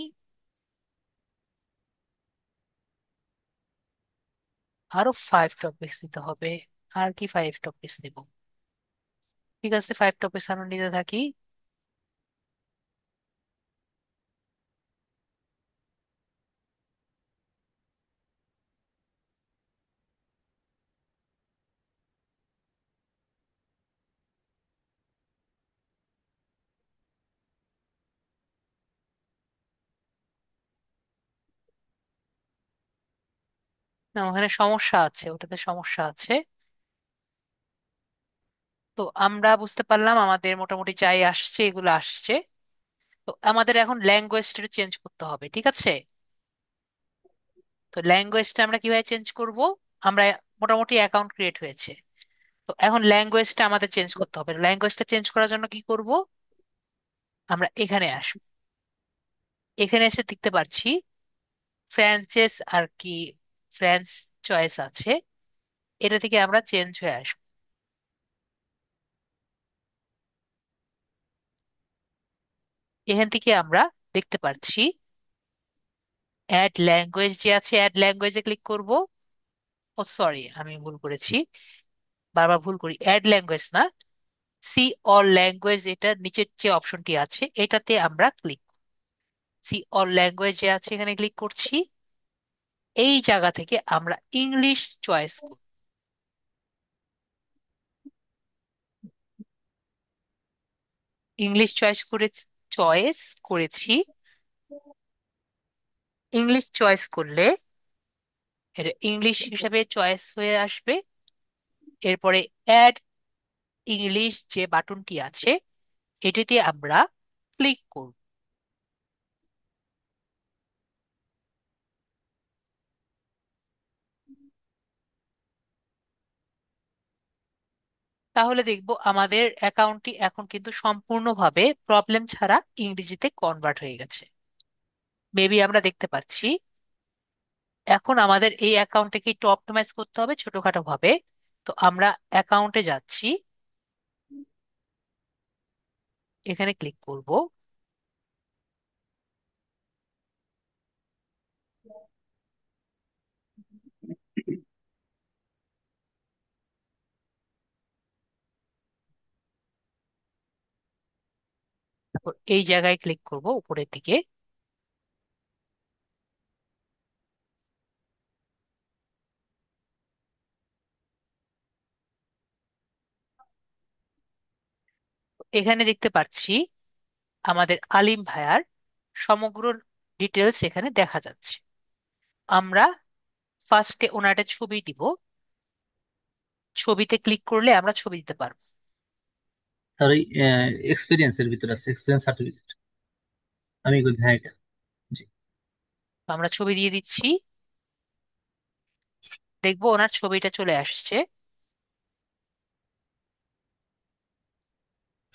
আরো 5 টপিক্স দিতে হবে। আর কি 5 টপিক্স দেব? ঠিক আছে, 5 টপিক্স আমরা নিতে থাকি। না, ওখানে সমস্যা আছে, ওটাতে সমস্যা আছে। তো আমরা বুঝতে পারলাম আমাদের মোটামুটি যাই আসছে এগুলো আসছে। তো আমাদের এখন ল্যাঙ্গুয়েজটা চেঞ্জ করতে হবে, ঠিক আছে? তো ল্যাঙ্গুয়েজটা আমরা কিভাবে চেঞ্জ করব? আমরা মোটামুটি অ্যাকাউন্ট ক্রিয়েট হয়েছে। তো এখন ল্যাঙ্গুয়েজটা আমাদের চেঞ্জ করতে হবে। ল্যাঙ্গুয়েজটা চেঞ্জ করার জন্য কি করব? আমরা এখানে আসব। এখানে এসে দেখতে পাচ্ছি ফ্রান্সেস আর কি, ফ্রান্স চয়েস আছে। এটা থেকে আমরা চেঞ্জ হয়ে আসবো। এখান থেকে আমরা দেখতে পাচ্ছি অ্যাড ল্যাঙ্গুয়েজ যে আছে, অ্যাড ল্যাঙ্গুয়েজে ক্লিক করব। ও সরি, আমি ভুল করেছি, বারবার ভুল করি। অ্যাড ল্যাঙ্গুয়েজ না, সি অল ল্যাঙ্গুয়েজ, এটার নিচের যে অপশনটি আছে এটাতে আমরা ক্লিক। সি অল ল্যাঙ্গুয়েজ যে আছে এখানে ক্লিক করছি। এই জায়গা থেকে আমরা ইংলিশ চয়েস করব। ইংলিশ চয়েস করেছি। ইংলিশ চয়েস করলে এটা ইংলিশ হিসাবে চয়েস হয়ে আসবে। এরপরে অ্যাড ইংলিশ যে বাটনটি আছে এটিতে আমরা ক্লিক করব। তাহলে দেখব আমাদের অ্যাকাউন্টটি এখন কিন্তু সম্পূর্ণভাবে প্রবলেম ছাড়া ইংরেজিতে কনভার্ট হয়ে গেছে। মেবি আমরা দেখতে পাচ্ছি। এখন আমাদের এই অ্যাকাউন্টটাকে একটু অপটিমাইজ করতে হবে ছোটখাটো ভাবে। তো আমরা অ্যাকাউন্টে যাচ্ছি, এখানে ক্লিক করব। তারপর এই জায়গায় ক্লিক করব উপরের দিকে। এখানে দেখতে পাচ্ছি আমাদের আলিম ভাইয়ার সমগ্র ডিটেলস এখানে দেখা যাচ্ছে। আমরা ফার্স্টে ওনার একটা ছবি দিব। ছবিতে ক্লিক করলে আমরা ছবি দিতে পারবো। তার ওই এক্সপিরিয়েন্সের ভিতরে আছে, এক্সপিরিয়েন্স সার্টিফিকেট। আমি বলি হ্যাঁ এটা। জি। তো আমরা ছবি দিয়ে দিচ্ছি। দেখবো ওনার ছবিটা চলে আসছে।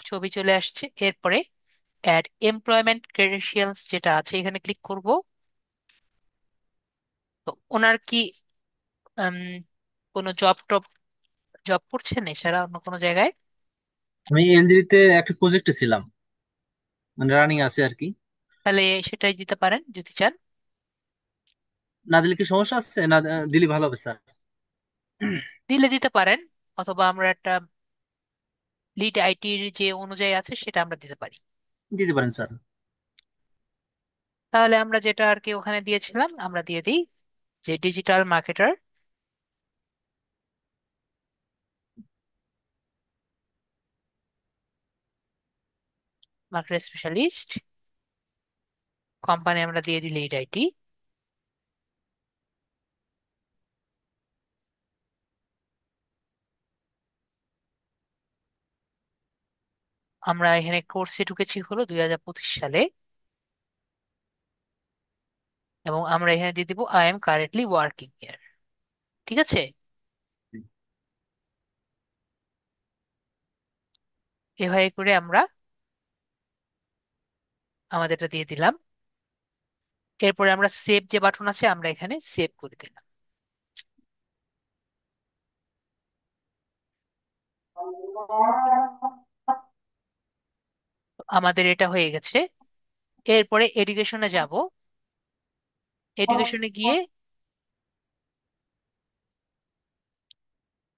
ছবি চলে আসছে। এরপরে অ্যাড এমপ্লয়মেন্ট ক্রেডেনশিয়ালস যেটা আছে এখানে ক্লিক করব। তো ওনার কি উম, কোনো জব করছেন এছাড়া অন্য কোনো জায়গায়? আমি এলজিতে একটা প্রজেক্টে ছিলাম, মানে রানিং আছে আর কি। তাহলে সেটাই দিতে পারেন যদি চান। না দিলে কি সমস্যা আছে? না দিলে ভালো হবে স্যার। দিলে দিতে পারেন, অথবা আমরা একটা লিড আইটির যে অনুযায়ী আছে সেটা আমরা দিতে পারি। দিতে পারেন স্যার। তাহলে আমরা যেটা আর কি ওখানে দিয়েছিলাম আমরা দিয়ে দিই, যে digital marketer, market specialist, company আমরা দিয়ে দিই লিড আইটি। আমরা এখানে কোর্সে ঢুকেছি হলো 2025 সালে, এবং আমরা এখানে দিয়ে দিব I am currently working here. ঠিক আছে, এভাবে করে আমরা আমাদেরটা দিয়ে দিলাম। এরপরে আমরা সেভ যে বাটন আছে আমরা এখানে সেভ করে দিলাম। আমাদের এটা হয়ে গেছে। এরপরে এডুকেশনে যাব। এডুকেশনে গিয়ে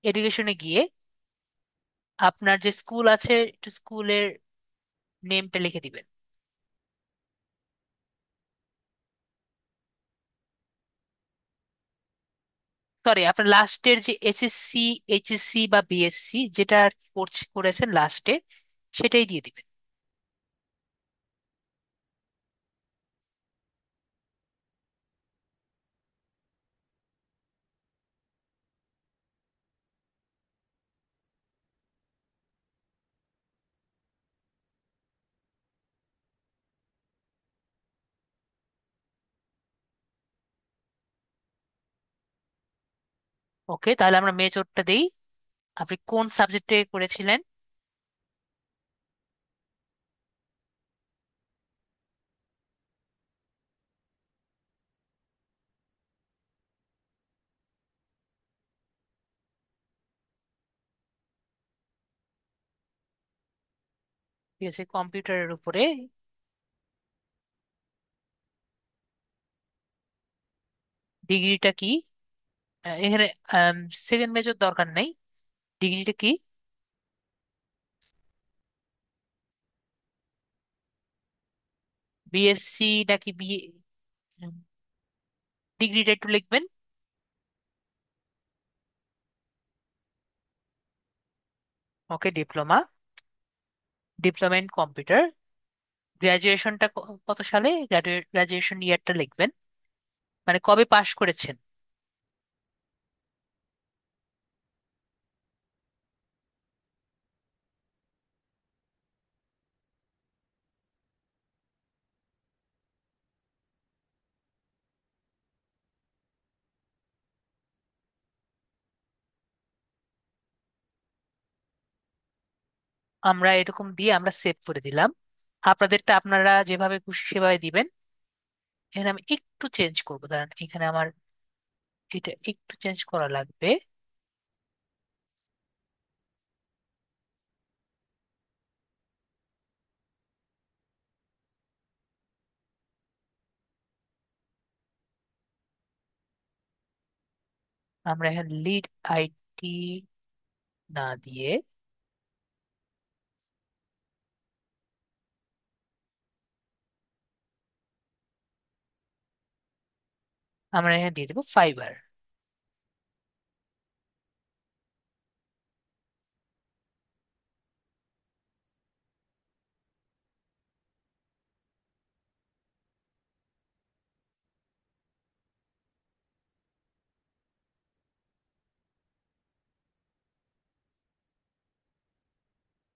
এডুকেশনে গিয়ে আপনার যে স্কুল আছে একটু স্কুলের নেমটা লিখে দিবেন। সরি, আপনার লাস্টের যে এসএসসি, এইচএসসি বা বিএসসি যেটা আর কি করেছেন লাস্টে, সেটাই দিয়ে দিবেন। ওকে, তাহলে আমরা মেজরটা দেই। আপনি কোন সাবজেক্টে করেছিলেন? ঠিক আছে, কম্পিউটারের উপরে। ডিগ্রিটা কি? এখানে সেকেন্ড মেজর দরকার নেই। ডিগ্রিটা কি? বিএসসি নাকি বিএ? ডিগ্রিটা একটু লিখবেন। Okay, diploma. Diploma in computer. গ্রাজুয়েশনটা কত সালে? গ্রাজুয়েশন ইয়ারটা লিখবেন, মানে কবে পাশ করেছেন। আমরা এরকম দিয়ে আমরা সেভ করে দিলাম। আপনাদেরটা আপনারা যেভাবে খুশি সেভাবে দিবেন। এখানে আমি একটু চেঞ্জ করবো, দাঁড়ান, এখানে আমার এটা একটু চেঞ্জ করা লাগবে। আমরা এখানে লিড আইটি না দিয়ে আমরা এখানে দিয়ে দেবো ফাইবার।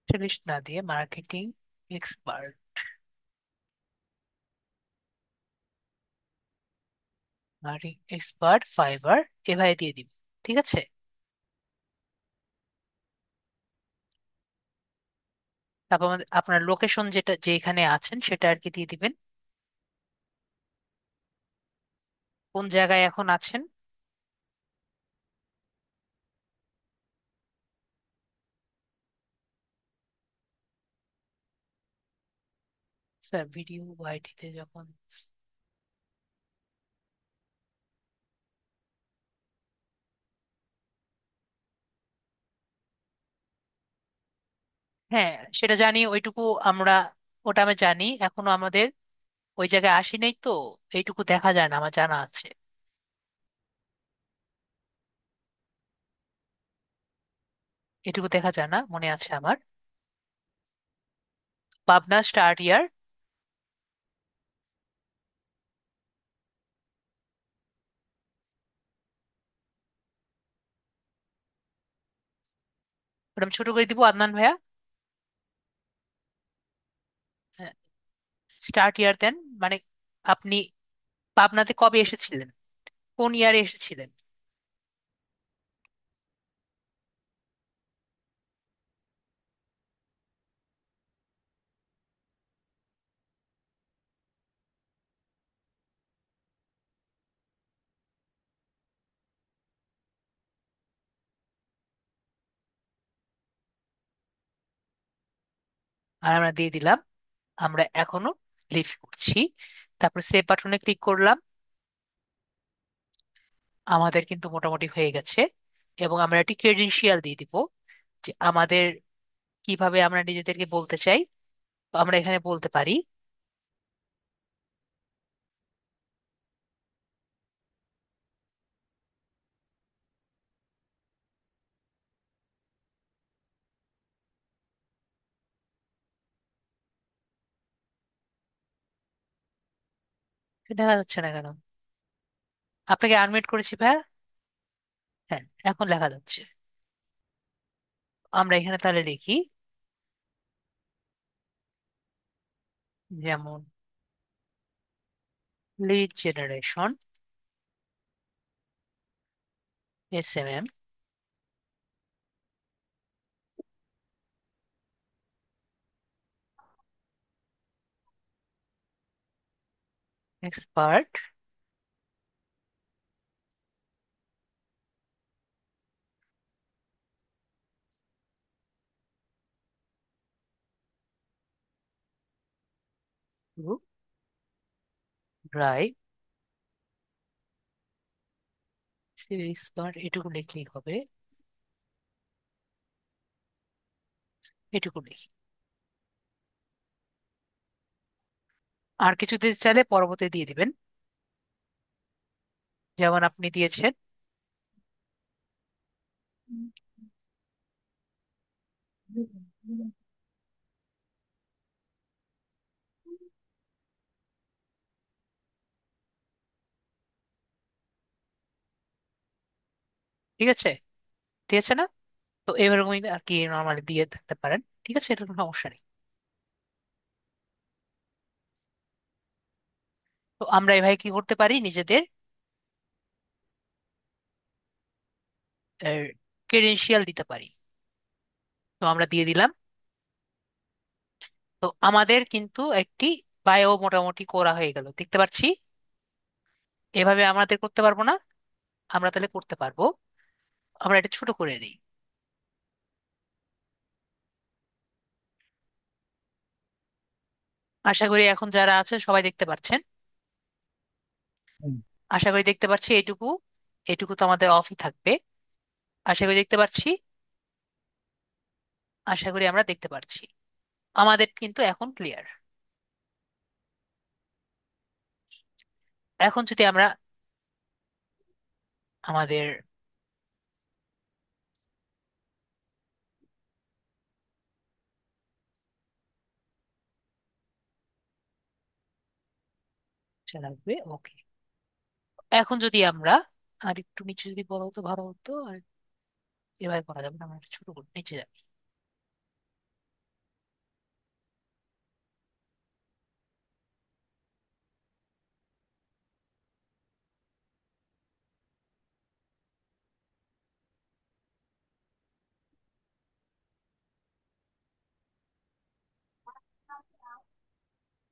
স্পেশালিস্ট না দিয়ে marketing expert. Marketing expert fibre, এভাবে দিয়ে দিব। ঠিক আছে, তারপর আপনার লোকেশন যেটা যেখানে আছেন সেটা আর কি দিয়ে দিবেন। কোন জায়গায় এখন আছেন? স্যার ভিডিও ওয়াইটিতে যখন, হ্যাঁ সেটা জানি ওইটুকু আমরা, ওটা আমি জানি, এখনো আমাদের ওই জায়গায় আসি নাই তো, এইটুকু দেখা যায় না, আমার জানা আছে। এটুকু দেখা যায় না, মনে আছে আমার। পাবনা স্টার্ট ইয়ার। ওটা আমি ছোট করে দিব, আদনান ভাইয়া। স্টার্ট ইয়ার দেন, মানে আপনি পাবনাতে কবে এসেছিলেন, কোন ইয়ারে এসেছিলেন? আর আমরা দিয়ে দিলাম আমরা এখনো লিভ করছি। তারপর সেভ বাটনে ক্লিক করলাম। আমাদের কিন্তু মোটামুটি হয়ে গেছে। এবং আমরা একটি ক্রেডেনশিয়াল দিয়ে দিব যে আমাদের কিভাবে আমরা নিজেদেরকে বলতে চাই। তো আমরা এখানে বলতে পারি, দেখা যাচ্ছে না কেন? আপনাকে আনমিউট করেছি ভাইয়া। হ্যাঁ, এখন লেখা যাচ্ছে। আমরা এখানে তাহলে লিখি, যেমন lead generation, SMM, expert, drive, expert, এটুকু লিখলেই হবে। এটুকু লিখি। আর কিছু দিতে চাইলে পরবর্তী দিয়ে দিবেন, যেমন আপনি দিয়েছেন। ঠিক আছে, ঠিক আছে না? তো এরকমই আর কি নর্মালি দিয়ে থাকতে পারেন। ঠিক আছে, এটা কোনো সমস্যা নেই। তো আমরা এভাবে কি করতে পারি, নিজেদের ক্রেডেনশিয়াল দিতে পারি। তো আমরা দিয়ে দিলাম। তো আমাদের কিন্তু একটি বায়ো মোটামুটি করা হয়ে গেল দেখতে পাচ্ছি। এভাবে আমাদের করতে পারবো না, আমরা তাহলে করতে পারবো। আমরা এটা ছোট করে নিই। আশা করি এখন যারা আছে সবাই দেখতে পাচ্ছেন। হুম। আশা করি দেখতে পাচ্ছি এটুকু। এটুকু তো আমাদের অফই থাকবে। আশা করি দেখতে পাচ্ছি। আশা করি আমরা দেখতে পাচ্ছি। আমাদের কিন্তু এখন ক্লিয়ার। এখন যদি আমরা আমাদের আচ্ছা লাগবে, ওকে। এখন যদি আমরা আর একটু নিচে যদি বলো তো ভালো হতো। আর এভাবে করা যাবে না, আমরা একটু ছোট করে নিচে যাবে।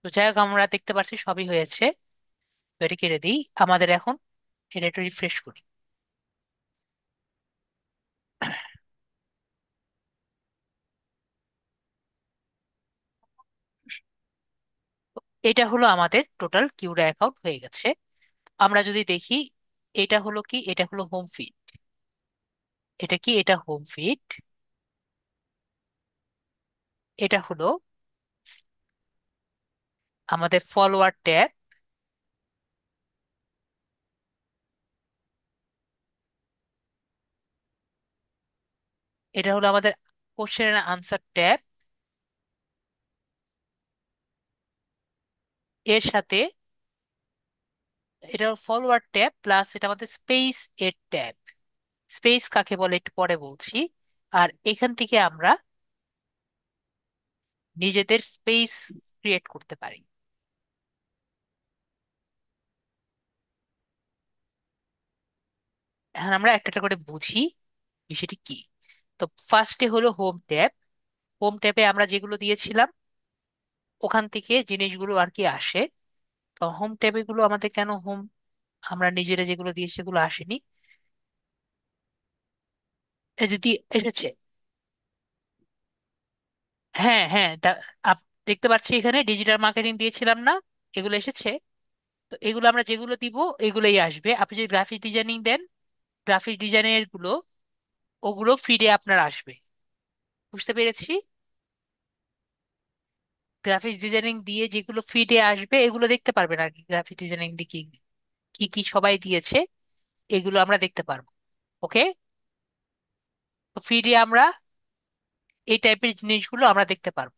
তো যাই হোক, আমরা দেখতে পাচ্ছি সবই হয়েছে। তো এটা কেটে দিই। আমাদের এখন এটা একটু রিফ্রেশ করি। এটা হলো আমাদের টোটাল কিউরা অ্যাকাউন্ট হয়ে গেছে। আমরা যদি দেখি, এটা হলো কি, এটা হলো হোম ফিড। এটা কি, এটা হোম ফিড। এটা হলো আমাদের ফলোয়ার ট্যাব। এটা হলো আমাদের কোশ্চেন এন্ড আনসার ট্যাব। এর সাথে এটা ফলোয়ার ট্যাব প্লাস এটা আমাদের স্পেস এর ট্যাব। স্পেস কাকে বলে একটু পরে বলছি। আর এখান থেকে আমরা নিজেদের স্পেস ক্রিয়েট করতে পারি। এখন আমরা একটা একটা করে বুঝি বিষয়টি কি। তো ফার্স্টে হলো হোম ট্যাব। হোম ট্যাবে আমরা যেগুলো দিয়েছিলাম ওখান থেকে জিনিসগুলো আর কি আসে। তো হোম ট্যাবে গুলো আমাদের কেন হোম, আমরা নিজেরা যেগুলো দিয়েছি সেগুলো আসেনি। এই যদি এসেছে, হ্যাঁ হ্যাঁ, দেখতে পাচ্ছি এখানে ডিজিটাল মার্কেটিং দিয়েছিলাম না, এগুলো এসেছে। তো এগুলো আমরা যেগুলো দিব এগুলোই আসবে। আপনি যদি গ্রাফিক ডিজাইনিং দেন, গ্রাফিক ডিজাইনের গুলো ওগুলো ফিডে আপনার আসবে। বুঝতে পেরেছি। গ্রাফিক ডিজাইনিং দিয়ে যেগুলো ফিডে আসবে এগুলো দেখতে পারবেন আর কি। গ্রাফিক ডিজাইনিং দিয়ে কি কি কি সবাই দিয়েছে এগুলো আমরা দেখতে পারবো। ওকে। তো ফিডে আমরা এই টাইপের জিনিসগুলো আমরা দেখতে পারবো।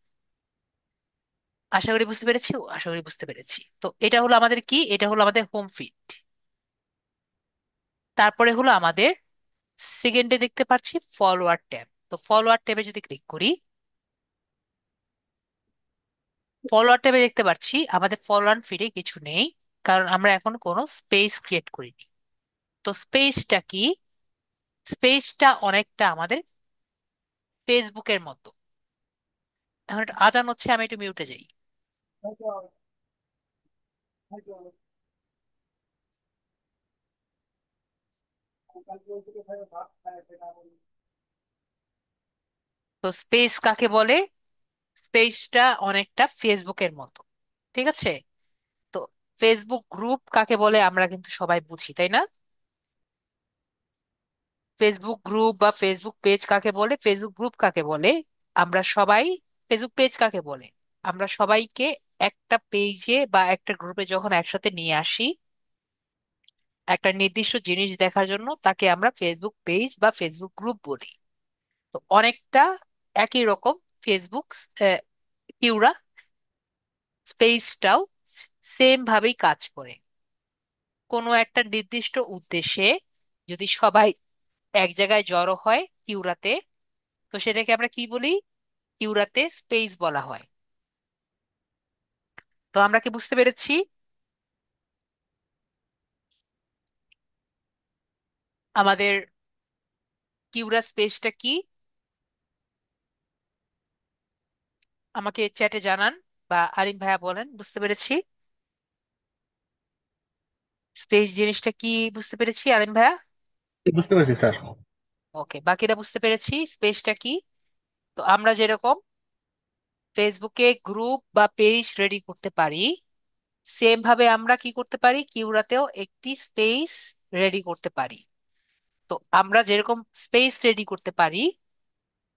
আশা করি বুঝতে পেরেছি, আশা করি বুঝতে পেরেছি। তো এটা হলো আমাদের কি, এটা হলো আমাদের হোম ফিড। তারপরে হলো আমাদের সেকেন্ডে দেখতে পাচ্ছি ফলোয়ার ট্যাব। তো ফলোয়ার ট্যাবে যদি ক্লিক করি, ফলোয়ার ট্যাবে দেখতে পাচ্ছি আমাদের ফলোয়ার ফিডে কিছু নেই, কারণ আমরা এখন কোনো স্পেস ক্রিয়েট করিনি। তো স্পেসটা কি? স্পেসটা অনেকটা আমাদের ফেসবুকের মতো। এখন একটা আজান হচ্ছে, আমি একটু মিউটে যাই। তো স্পেস কাকে বলে? স্পেসটা অনেকটা ফেসবুকের মতো। ঠিক আছে। তো ফেসবুক গ্রুপ কাকে বলে আমরা কিন্তু সবাই বুঝি, তাই না? ফেসবুক গ্রুপ বা ফেসবুক পেজ কাকে বলে, ফেসবুক গ্রুপ কাকে বলে আমরা সবাই, ফেসবুক পেজ কাকে বলে আমরা সবাইকে একটা পেজে বা একটা গ্রুপে যখন একসাথে নিয়ে আসি একটা নির্দিষ্ট জিনিস দেখার জন্য, তাকে আমরা ফেসবুক পেজ বা ফেসবুক গ্রুপ বলি। তো অনেকটা একই রকম ফেসবুক কিউরা স্পেসটাও সেম ভাবেই কাজ করে। কোনো একটা নির্দিষ্ট উদ্দেশ্যে যদি সবাই এক জায়গায় জড়ো হয় কিউরাতে, তো সেটাকে আমরা কি বলি? কিউরাতে স্পেস বলা হয়। তো আমরা কি বুঝতে পেরেছি আমাদের কিউরা স্পেসটা কি? আমাকে চ্যাটে জানান বা আরিম ভাইয়া বলেন বুঝতে পেরেছি স্পেস জিনিসটা কি। বুঝতে পেরেছি আরিম ভাইয়া? বুঝতে পারছি স্যার। ওকে, বাকিরা বুঝতে পেরেছি স্পেসটা কি। তো আমরা যেরকম ফেসবুকে গ্রুপ বা পেজ রেডি করতে পারি, সেম ভাবে আমরা কি করতে পারি, কিউরাতেও একটি স্পেস রেডি করতে পারি। তো আমরা যেরকম স্পেস রেডি করতে পারি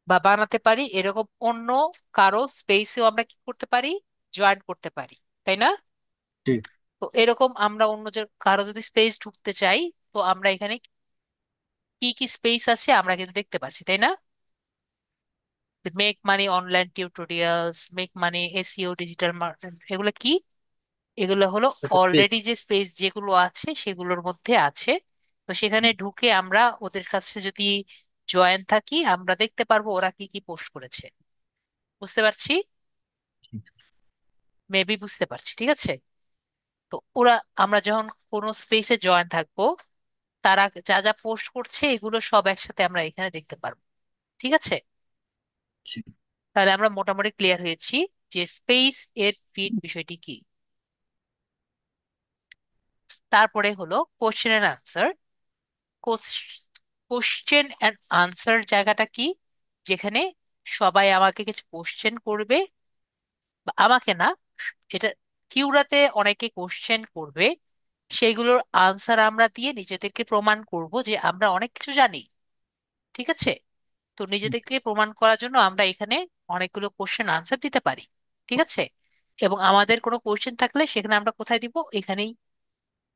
বা বানাতে পারি, এরকম অন্য কারো স্পেসেও আমরা কি করতে পারি, জয়েন করতে পারি, তাই না? ঠিক। তো এরকম আমরা অন্য যে কারো যদি স্পেস ঢুকতে চাই, তো আমরা এখানে কি কি স্পেস আছে আমরা কিন্তু দেখতে পাচ্ছি, তাই না? Make money online tutorials, make money SEO, digital marketing, এগুলো কি? এগুলো হলো এটা পেজ। অলরেডি যে স্পেস যেগুলো আছে সেগুলোর মধ্যে আছে। তো সেখানে ঢুকে আমরা ওদের কাছে যদি জয়েন থাকি আমরা দেখতে পারবো ওরা কি কি পোস্ট করেছে। বুঝতে পারছি? মেবি বুঝতে পারছি, ঠিক আছে। তো ওরা, আমরা যখন কোনো স্পেসে জয়েন থাকবো, তারা যা যা পোস্ট করছে এগুলো সব একসাথে আমরা এখানে দেখতে পারবো। ঠিক আছে। তাহলে আমরা মোটামুটি ক্লিয়ার হয়েছি যে স্পেস এর ফিট বিষয়টি কি। তারপরে হলো question and answer. Question and answer জায়গাটা কি? যেখানে সবাই আমাকে কিছু কোশ্চেন করবে, বা আমাকে না, এটা কিউরাতে অনেকে কোশ্চেন করবে, সেইগুলোর আনসার আমরা দিয়ে নিজেদেরকে প্রমাণ করব যে আমরা অনেক কিছু জানি। ঠিক আছে। তো নিজেদেরকে প্রমাণ করার জন্য আমরা এখানে অনেকগুলো কোশ্চেন আনসার দিতে পারি। ঠিক আছে। এবং আমাদের কোনো কোশ্চেন থাকলে সেখানে আমরা কোথায় দিব, এখানেই,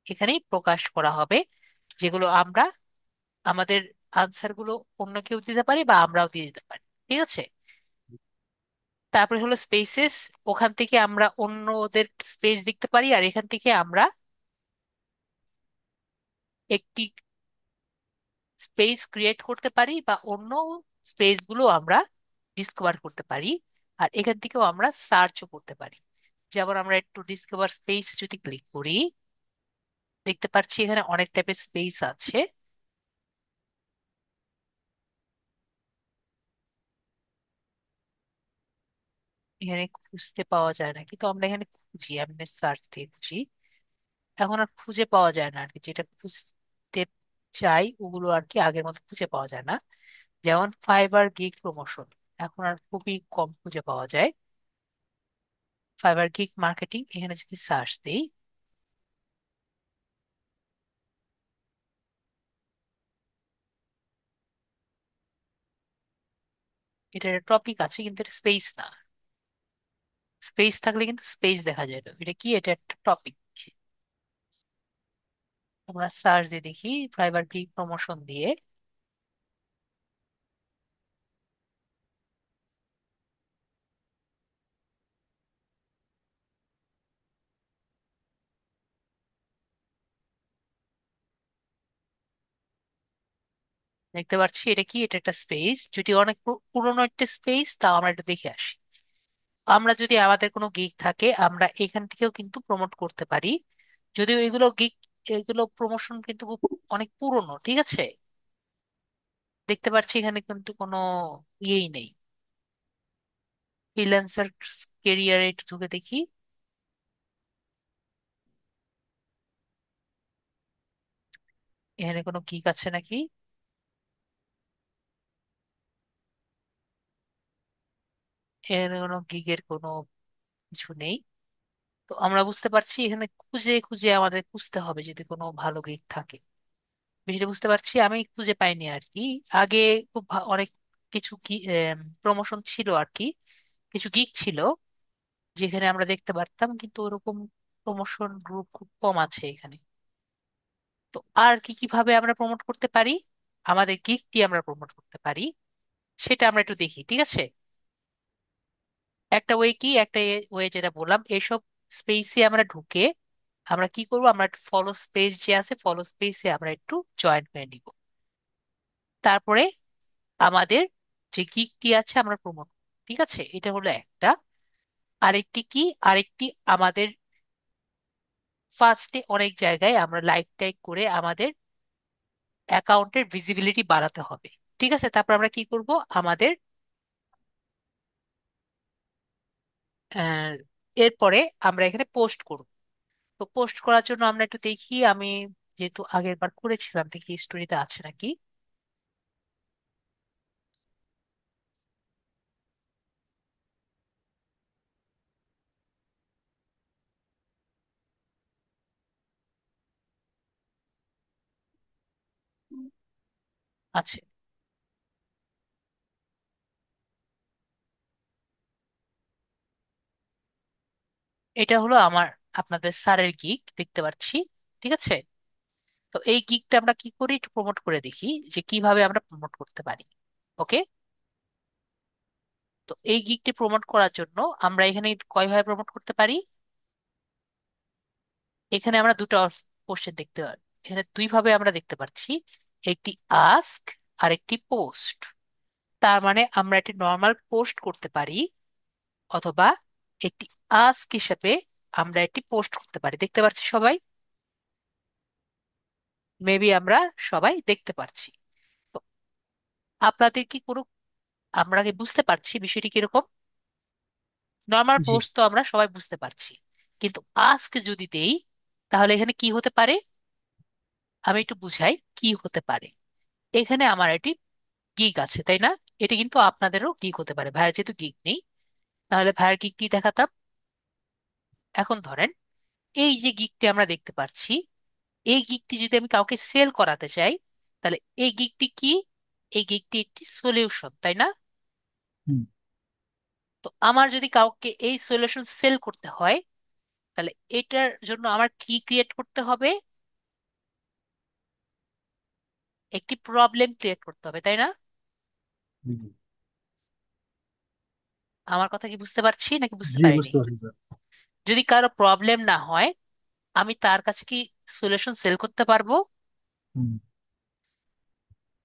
এখানেই প্রকাশ করা হবে, যেগুলো আমরা আমাদের আনসার গুলো অন্য কেউ দিতে পারি বা আমরাও দিয়ে দিতে পারি। ঠিক আছে। তারপরে হলো স্পেসেস। ওখান থেকে আমরা অন্যদের স্পেস দেখতে পারি, আর এখান থেকে আমরা একটি স্পেস ক্রিয়েট করতে পারি বা অন্য স্পেস গুলো আমরা ডিসকভার করতে পারি। আর এখান থেকেও আমরা সার্চও করতে পারি। যেমন আমরা একটু ডিসকভার স্পেস যদি ক্লিক করি, দেখতে পাচ্ছি এখানে অনেক টাইপের স্পেস আছে। এখানে খুঁজতে পাওয়া যায় না, কিন্তু আমরা এখানে খুঁজি, আমি সার্চ দিয়ে খুঁজি। এখন আর খুঁজে পাওয়া যায় না আর কি, যেটা খুঁজতে চাই ওগুলো আর কি আগের মতো খুঁজে পাওয়া যায় না। যেমন ফাইবার গিগ প্রমোশন, এখন আর খুবই কম খুঁজে পাওয়া যায়। ফাইবার গিগ মার্কেটিং এখানে যদি সার্চ দিই, এটার টপিক আছে কিন্তু এটা স্পেস না। স্পেস থাকলে কিন্তু স্পেস দেখা যায় না, এটা কি, এটা একটা টপিক। আমরা সার্চ দিয়ে দেখি ফাইবার গিগ প্রমোশন দিয়ে, দেখতে পাচ্ছি এটা কি, এটা একটা স্পেস, যদি অনেক পুরোনো একটা স্পেস, তাও আমরা একটু দেখে আসি। আমরা যদি আমাদের কোনো গিগ থাকে আমরা এখান থেকেও কিন্তু প্রমোট করতে পারি, যদিও এগুলো গিগ, এগুলো প্রমোশন কিন্তু খুব অনেক পুরনো, ঠিক আছে। দেখতে পাচ্ছি এখানে কিন্তু কোনো ইয়েই নেই। ফ্রিল্যান্সার কেরিয়ারে একটু ঢুকে দেখি, এখানে কোনো গিগ আছে নাকি। এখানে কোনো গিগের কোনো কিছু নেই। তো আমরা বুঝতে পারছি এখানে খুঁজে খুঁজে আমাদের খুঁজতে হবে যদি কোনো ভালো গিগ থাকে। বিষয়টা বুঝতে পারছি, আমি খুঁজে পাইনি আর কি। আগে খুব অনেক কিছু কি প্রমোশন ছিল আর কি, কিছু গিগ ছিল যেখানে আমরা দেখতে পারতাম, কিন্তু ওরকম প্রমোশন গ্রুপ খুব কম আছে এখানে। তো আর কি কিভাবে আমরা প্রমোট করতে পারি, আমাদের গিগ দিয়ে আমরা প্রমোট করতে পারি, সেটা আমরা একটু দেখি, ঠিক আছে। একটা ওয়ে কি, একটা ওয়ে যেটা বললাম, এইসব স্পেসে আমরা ঢুকে আমরা কি করব, আমরা একটু ফলো স্পেস যে আছে, ফলো স্পেসে আমরা একটু জয়েন করে নিব। তারপরে আমাদের যে গিগটি আছে আমরা প্রমোট, ঠিক আছে, এটা হলো একটা। আরেকটি কি, আরেকটি আমাদের ফার্স্টে অনেক জায়গায় আমরা লাইক টাইক করে আমাদের অ্যাকাউন্টের ভিজিবিলিটি বাড়াতে হবে, ঠিক আছে। তারপর আমরা কি করব, আমাদের আহ, এরপরে আমরা এখানে পোস্ট করব। তো পোস্ট করার জন্য আমরা একটু দেখি, আমি যেহেতু আগের বার করেছিলাম, দেখি স্টোরিতে আছে নাকি। আছে, এটা হলো আমার আপনাদের স্যারের গিগ দেখতে পাচ্ছি, ঠিক আছে। তো এই গিগটা আমরা কি করি একটু প্রমোট করে দেখি, যে কিভাবে আমরা প্রমোট করতে পারি। ওকে। তো এই গিগটি প্রমোট করার জন্য আমরা এখানে কয়ভাবে প্রমোট করতে পারি, এখানে আমরা দুটো কোশ্চেন দেখতে পারি, এখানে দুই ভাবে আমরা দেখতে পাচ্ছি, একটি আস্ক আর একটি পোস্ট। তার মানে আমরা একটি নর্মাল পোস্ট করতে পারি, অথবা একটি আস্ক হিসেবে আমরা একটি পোস্ট করতে পারি, দেখতে পাচ্ছি সবাই, মেবি আমরা সবাই দেখতে পাচ্ছি। তো আপনাদের কি কোনো, আমরা কি বুঝতে পারছি বিষয়টি কিরকম? নর্মাল জি। পোস্ট তো আমরা সবাই বুঝতে পারছি, কিন্তু আস্ক যদি দেই তাহলে এখানে কি হতে পারে, আমি একটু বুঝাই কি হতে পারে। এখানে আমার একটি গিগ আছে, তাই না? এটা কিন্তু আপনাদেরও গিগ হতে পারে, ভাইয়ের যেহেতু গিগ নেই, তাহলে ভাইয়ের গিগটি দেখাতাম। এখন ধরেন এই যে গিগটি আমরা দেখতে পাচ্ছি, এই গিগটি যদি আমি কাউকে সেল করাতে চাই, তাহলে এই গিগটি কি, এই গিগটি একটি সলিউশন, তাই না? হুম। তো আমার যদি কাউকে এই সলিউশন সেল করতে হয়, তাহলে এটার জন্য আমার কি ক্রিয়েট করতে হবে, একটি প্রবলেম ক্রিয়েট করতে হবে, তাই না? জি। আমার কথা কি বুঝতে পারছি নাকি বুঝতে জি, পারিনি? বুঝতে পারছি স্যার। যদি কারো প্রবলেম না হয়, আমি তার কাছে কি সলিউশন সেল করতে পারবো? হুম।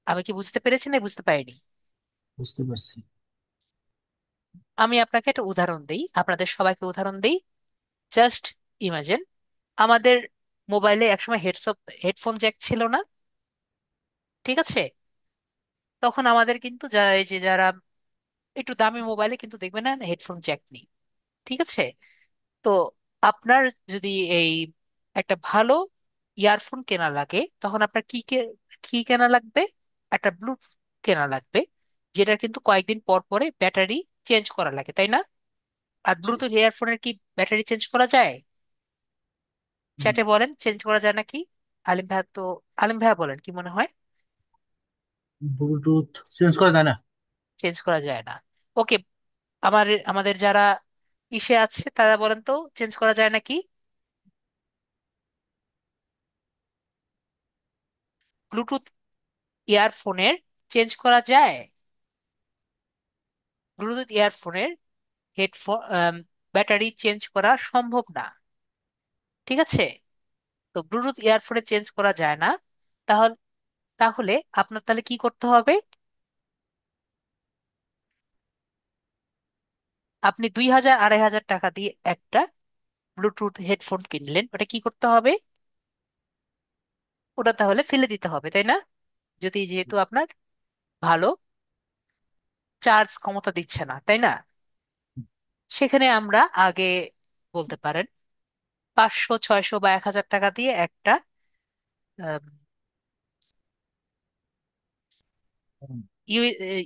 আমি কি বুঝতে পেরেছি না বুঝতে পারিনি? বুঝতে পারছি। আমি আপনাকে একটা উদাহরণ দেই, আপনাদের সবাইকে উদাহরণ দেই। জাস্ট ইমাজিন, আমাদের মোবাইলে একসময় হেডফোন জ্যাক ছিল না, ঠিক আছে। তখন আমাদের কিন্তু এই যে যারা একটু দামি মোবাইলে কিন্তু দেখবেন না হেডফোন জ্যাক নেই। ঠিক আছে? তো আপনার যদি এই একটা ভালো ইয়ারফোন কেনা লাগে, তখন আপনার কি কেনা লাগবে? একটা ব্লুটুথ কেনা লাগবে, যেটা কিন্তু কয়েকদিন পর পরে ব্যাটারি চেঞ্জ করা লাগে, তাই না? আর ব্লুটুথ ইয়ারফোনের কি ব্যাটারি চেঞ্জ করা যায়? চ্যাটে বলেন চেঞ্জ করা যায় নাকি। আলিম ভাইয়া তো, আলিম ভাইয়া বলেন কি মনে হয়? ব্লুটুথ চেঞ্জ করা যায় না। চেঞ্জ করা যায় না। ওকে, আমাদের যারা ইসে আছে তারা বলেন তো চেঞ্জ করা যায় নাকি। ব্লুটুথ ইয়ারফোনের চেঞ্জ করা যায়? ব্লুটুথ ইয়ারফোনের হেডফোন ব্যাটারি চেঞ্জ করা সম্ভব না। ঠিক আছে? তো ব্লুটুথ ইয়ারফোনে চেঞ্জ করা যায় না। তাহলে তাহলে আপনার তাহলে কি করতে হবে? আপনি 2,000 2,500 টাকা দিয়ে একটা ব্লুটুথ হেডফোন কিনলেন, ওটা কি করতে হবে? ওটা তাহলে ফেলে দিতে হবে, তাই না? যদি যেহেতু আপনার ভালো চার্জ ক্ষমতা দিচ্ছে না, তাই না? সেখানে আমরা আগে বলতে পারেন 500 600 বা 1,000 টাকা দিয়ে একটা আম,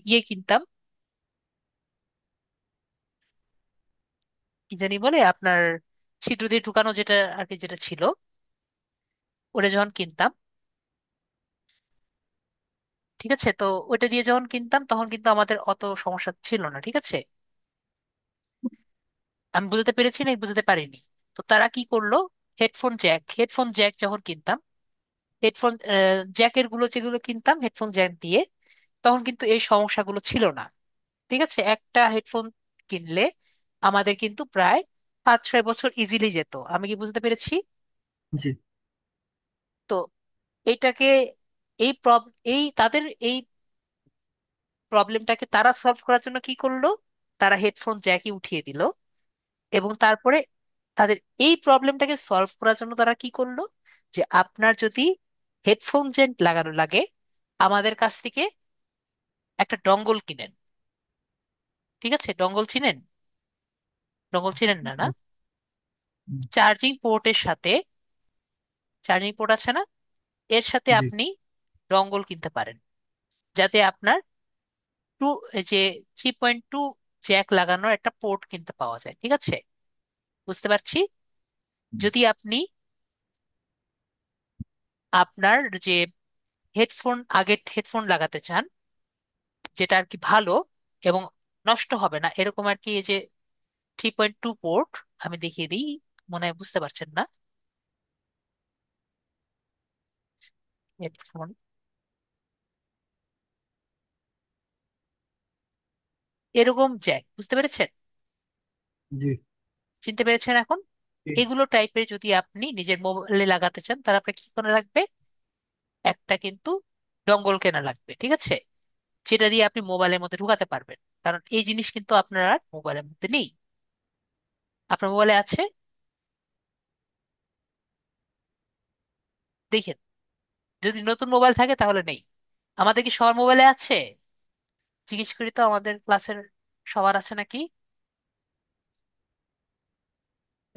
ইয়ে কিনতাম, কি জানি বলে আপনার, ছিদ্র দিয়ে ঢুকানো যেটা আর কি, যেটা ছিল, ওটা যখন কিনতাম, ঠিক আছে, তো ওইটা দিয়ে যখন কিনতাম তখন কিন্তু আমাদের অত সমস্যা ছিল না। ঠিক আছে? আমি বুঝতে পেরেছি না বুঝতে পারিনি? তো তারা কি করলো, হেডফোন জ্যাক যখন কিনতাম, হেডফোন জ্যাকের গুলো যেগুলো কিনতাম হেডফোন জ্যাক দিয়ে, তখন কিন্তু এই সমস্যাগুলো ছিল না। ঠিক আছে? একটা হেডফোন কিনলে আমাদের কিন্তু প্রায় 5 6 বছর ইজিলি যেত। আমি কি বুঝতে পেরেছি? জি তো এটাকে, এই তাদের এই প্রবলেমটাকে তারা সলভ করার জন্য কি করলো, তারা হেডফোন জ্যাকই উঠিয়ে দিল। এবং তারপরে তাদের এই প্রবলেমটাকে সলভ করার জন্য তারা কি করলো, যে আপনার যদি হেডফোন জ্যাক লাগানো লাগে, আমাদের কাছ থেকে একটা ডঙ্গল কিনেন। ঠিক আছে? ডঙ্গল চিনেন? ডঙ্গল চিনেন না, না? চার্জিং পোর্টের সাথে, চার্জিং পোর্ট আছে না, এর সাথে জি আপনি ডঙ্গল কিনতে পারেন, যাতে আপনার টু, এই যে 3.2 জ্যাক লাগানোর একটা পোর্ট কিনতে পাওয়া যায়। ঠিক আছে? বুঝতে পারছি। যদি আপনি আপনার যে আগের হেডফোন লাগাতে চান, যেটা আর কি ভালো এবং নষ্ট হবে না এরকম আর কি, এই যে 3.2 পোর্ট, আমি দেখিয়ে দিই, মনে হয় বুঝতে পারছেন না। হেডফোন, এরকম জ্যাক, বুঝতে পেরেছেন? জি চিনতে পেরেছেন এখন? জি। এগুলো টাইপের যদি আপনি নিজের মোবাইলে লাগাতে চান, তাহলে আপনার কি করে লাগবে? একটা কিন্তু ডঙ্গল কেনা লাগবে। ঠিক আছে? যেটা দিয়ে আপনি মোবাইলের মধ্যে ঢুকাতে পারবেন, কারণ এই জিনিস কিন্তু আপনার আর মোবাইলের মধ্যে নেই। আপনার মোবাইলে আছে? দেখেন, যদি নতুন মোবাইল থাকে তাহলে নেই। আমাদের কি সবার মোবাইলে আছে? জিজ্ঞেস করি তো আমাদের ক্লাসের সবার আছে নাকি।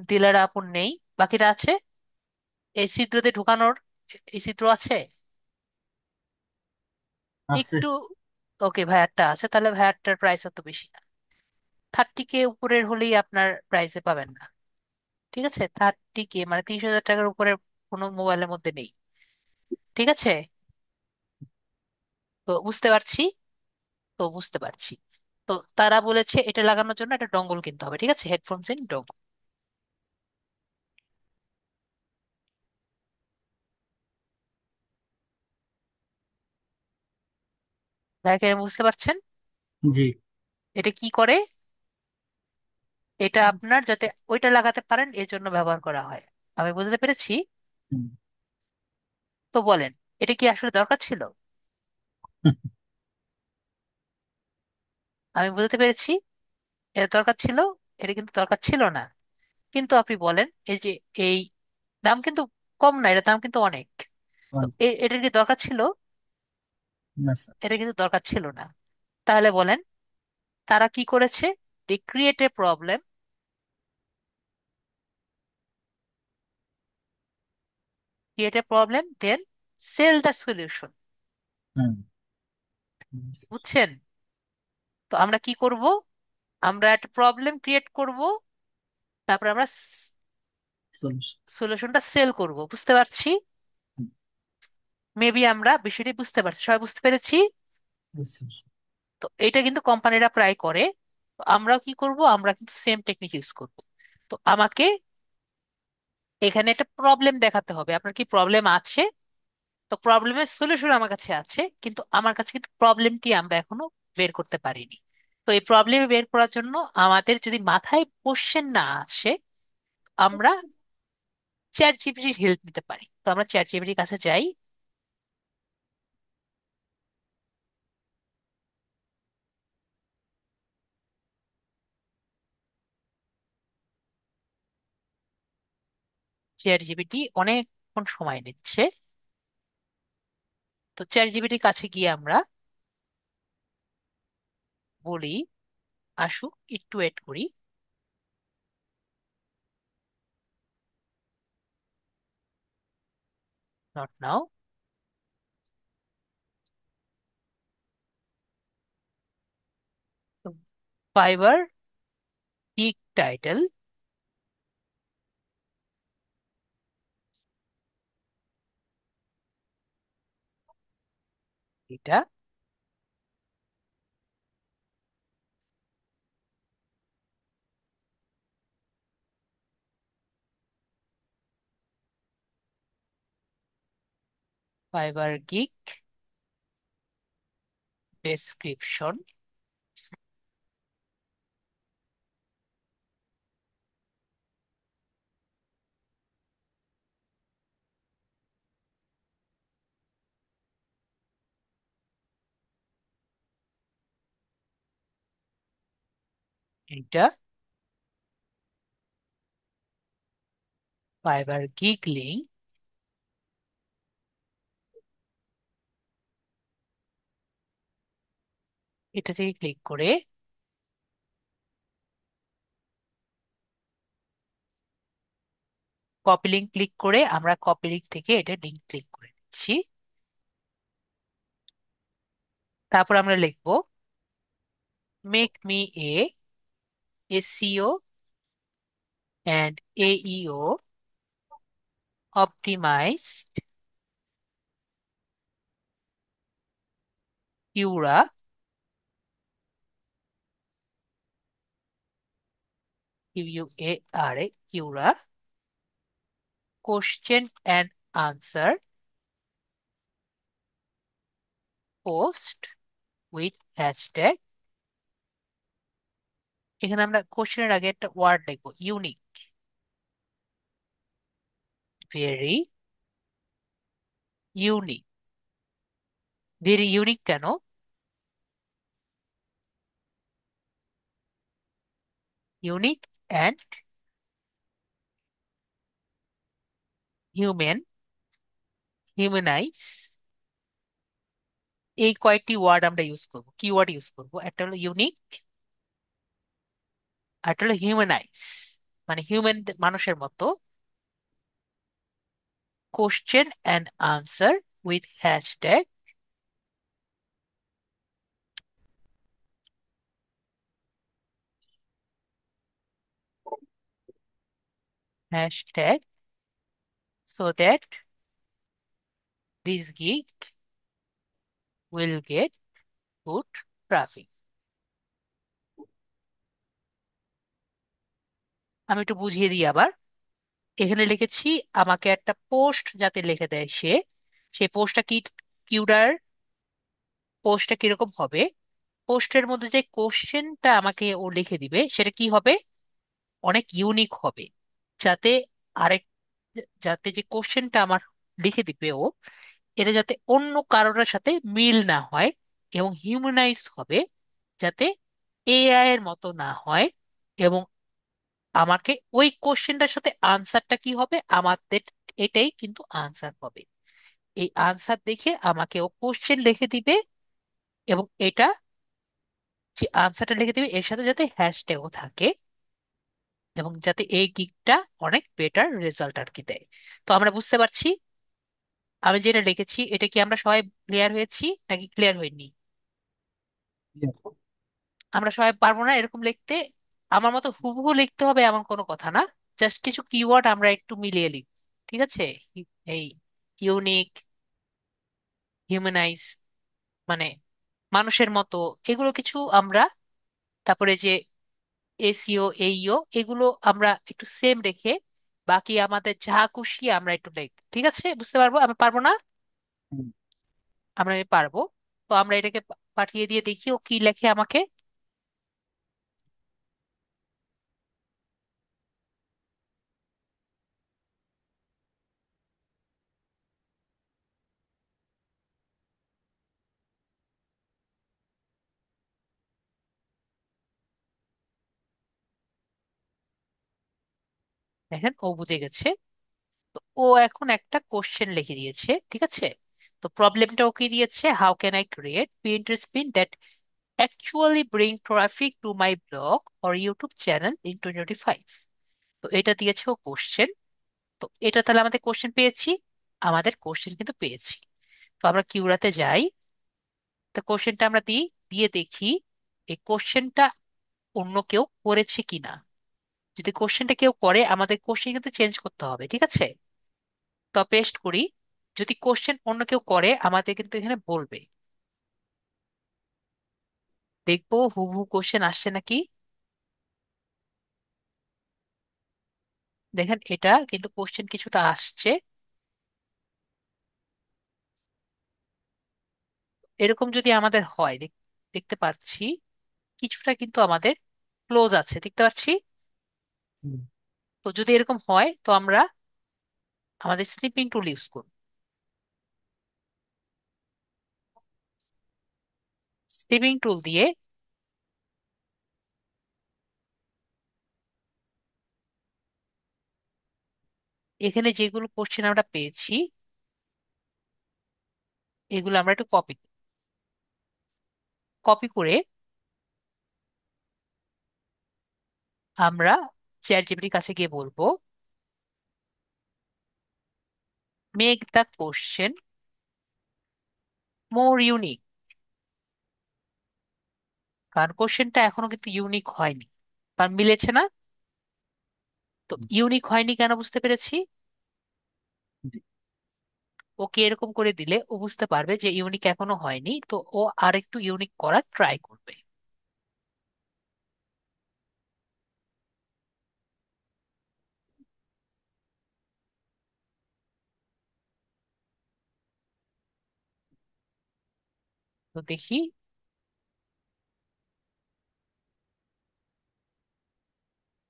দিলারা আপন নেই, বাকিরা আছে? এই ছিদ্রতে ঢুকানোর এই ছিদ্র আছে আছে। একটু। ওকে, ভাইয়ারটা আছে, তাহলে ভাইয়ারটার প্রাইস এত বেশি না। 30K উপরের হলেই আপনার প্রাইসে পাবেন না। ঠিক আছে? 30K মানে 30,000 টাকার উপরে কোনো মোবাইলের মধ্যে নেই। ঠিক আছে? তো বুঝতে পারছি, তো বুঝতে পারছি। তো তারা বলেছে এটা লাগানোর জন্য একটা ডঙ্গল কিনতে হবে। ঠিক আছে? Headphone Sen dongle. ভাইকে বুঝতে পারছেন? জি এটা কি করে? এটা আপনার যাতে ওইটা লাগাতে পারেন এর জন্য ব্যবহার করা হয়। আমি বুঝতে পেরেছি। হুম। তো বলেন, এটা কি আসলে দরকার ছিল? আমি বুঝতে পেরেছি এটা দরকার ছিল। এটা কিন্তু দরকার ছিল না। কিন্তু আপনি বলেন, এই যে এই দাম কিন্তু কম না, এটার দাম কিন্তু অনেক। তো এটার কি দরকার ছিল? না স্যার। এটা কিন্তু দরকার ছিল না। তাহলে বলেন, তারা কি করেছে? They create a problem, then sell the solution. Hmm. বুঝছেন? তো আমরা কি করব? আমরা একটা প্রবলেম ক্রিয়েট করব, তারপর আমরা সলিউশন। সলিউশনটা সেল করব। বুঝতে পারছি? মেবি আমরা বিষয়টি বুঝতে পারছি, সবাই বুঝতে পেরেছি। তো এটা কিন্তু কোম্পানিরা প্রায় করে। তো আমরাও কি করব? আমরা কিন্তু সেম টেকনিক ইউজ করব। তো আমাকে এখানে একটা প্রবলেম দেখাতে হবে, আপনার কি প্রবলেম আছে। তো প্রবলেমের সলিউশন আমার কাছে আছে, কিন্তু আমার কাছে কিন্তু প্রবলেমটি আমরা এখনো বের করতে পারিনি। তো এই প্রবলেম বের করার জন্য আমাদের যদি মাথায় কোশ্চেন না আসে, আমরা চ্যাট জিপিটির হেল্প নিতে পারি। তো আমরা চ্যাট জিপিটির কাছে যাই। চ্যাট জিপিটি অনেকক্ষণ সময় নিচ্ছে। তো চ্যাট জিপিটির কাছে গিয়ে আমরা বলি, আসুক, একটু ওয়েট করি। Not now. Fibre gig title, এটা ফাইবার গিগ ডেসক্রিপশন, এটা ফাইবার গিগ লিঙ্ক। এটা থেকে ক্লিক করে কপি লিঙ্ক ক্লিক করে আমরা কপি লিঙ্ক থেকে এটা লিঙ্ক ক্লিক করে দিচ্ছি। তারপর আমরা লিখব, make me a SEO and AEO optimized Quora, Q U A R A Quora, question and answer post with hashtag. এখানে আমরা কোশ্চেনের আগে একটা ওয়ার্ড লিখবো, unique. Very unique. Very unique কেন? ইউনিক অ্যান্ড হিউম্যান, হিউম্যানাইজ, এই কয়েকটি ওয়ার্ড আমরা ইউজ করব, কিওয়ার্ড ইউজ করব। একটা হলো ইউনিক, আর একটা হলো হিউম্যানাইজ, মানে হিউম্যান, মানুষের মতো। Question and answer with hashtag, hashtag so that this gig will get good traffic. আমি একটু বুঝিয়ে দিই আবার। এখানে লিখেছি আমাকে একটা পোস্ট যাতে লিখে দেয় সে, সেই পোস্টটা কি, কিউডার পোস্টটা কিরকম হবে? পোস্টের মধ্যে যে কোশ্চেনটা আমাকে ও লিখে দিবে সেটা কি হবে? অনেক ইউনিক হবে, যাতে আরেক, যাতে যে কোশ্চেনটা আমার লিখে দিবে ও, এটা যাতে অন্য কারোর সাথে মিল না হয়, এবং হিউম্যানাইজ হবে, যাতে এআই এর মতো না হয়। এবং আমাকে ওই কোশ্চেনটার সাথে আনসারটা কি হবে, আমাদের এটাই কিন্তু আনসার হবে। এই আনসার দেখে আমাকে ও কোশ্চেন লিখে দিবে, এবং এটা যে আনসারটা লিখে দিবে এর সাথে যাতে হ্যাশট্যাগও থাকে, এবং যাতে এই গিকটা অনেক বেটার রেজাল্ট আর কি দেয়। তো আমরা বুঝতে পারছি আমি যেটা লিখেছি এটা কি আমরা সবাই ক্লিয়ার হয়েছি নাকি ক্লিয়ার হয়নি? আমরা সবাই পারবো না এরকম লিখতে। আমার মতো হুবহু লিখতে হবে এমন কোনো কথা না, জাস্ট কিছু কিওয়ার্ড আমরা একটু মিলিয়ে লিখ, ঠিক আছে? এই ইউনিক, হিউম্যানাইজ, মানে মানুষের মতো, এগুলো কিছু আমরা, তারপরে যে এসিও এইও, এগুলো আমরা একটু সেম রেখে বাকি আমাদের যা খুশি আমরা একটু লিখ, ঠিক আছে? বুঝতে পারবো? আমি পারবো না? আমি পারবো। তো আমরা এটাকে পাঠিয়ে দিয়ে দেখি ও কি লেখে আমাকে। দেখেন ও বুঝে গেছে। তো ও এখন একটা কোশ্চেন লিখে দিয়েছে, ঠিক আছে? তো প্রবলেমটা ওকে দিয়েছে, how can I create Pinterest pin that actually bring traffic to my blog or YouTube channel in 2025? তো এটা দিয়েছে ও কোশ্চেন। তো এটা তাহলে আমাদের কোশ্চেন পেয়েছি, আমাদের কোশ্চেন কিন্তু পেয়েছি। তো আমরা কিউরাতে যাই, তো কোশ্চেনটা আমরা দিই, দিয়ে দেখি এই কোশ্চেনটা অন্য কেউ করেছে কিনা। যদি কোশ্চেনটা কেউ করে আমাদের কোশ্চেন কিন্তু চেঞ্জ করতে হবে, ঠিক আছে? তো পেস্ট করি, যদি কোশ্চেন অন্য কেউ করে আমাদের কিন্তু এখানে বলবে। দেখবো হুবহু কোশ্চেন আসছে নাকি। দেখেন এটা কিন্তু কোশ্চেন কিছুটা আসছে। এরকম যদি আমাদের হয় দেখতে পাচ্ছি কিছুটা কিন্তু আমাদের ক্লোজ আছে, দেখতে পাচ্ছি। তো যদি এরকম হয় তো আমরা আমাদের স্নিপিং টুল ইউজ করব। স্নিপিং টুল দিয়ে এখানে যেগুলো কোশ্চেন আমরা পেয়েছি এগুলো আমরা একটু কপি কপি করে আমরা চ্যাট জিপিটির কাছে গিয়ে বলবো make the question more unique. কারণ কোশ্চেনটা এখনো কিন্তু ইউনিক হয়নি, কারণ মিলেছে না। তো ইউনিক হয়নি কেন বুঝতে পেরেছি। ওকে এরকম করে দিলে ও বুঝতে পারবে যে ইউনিক এখনো হয়নি, তো ও আরেকটু ইউনিক করার ট্রাই করবে। তো দেখি,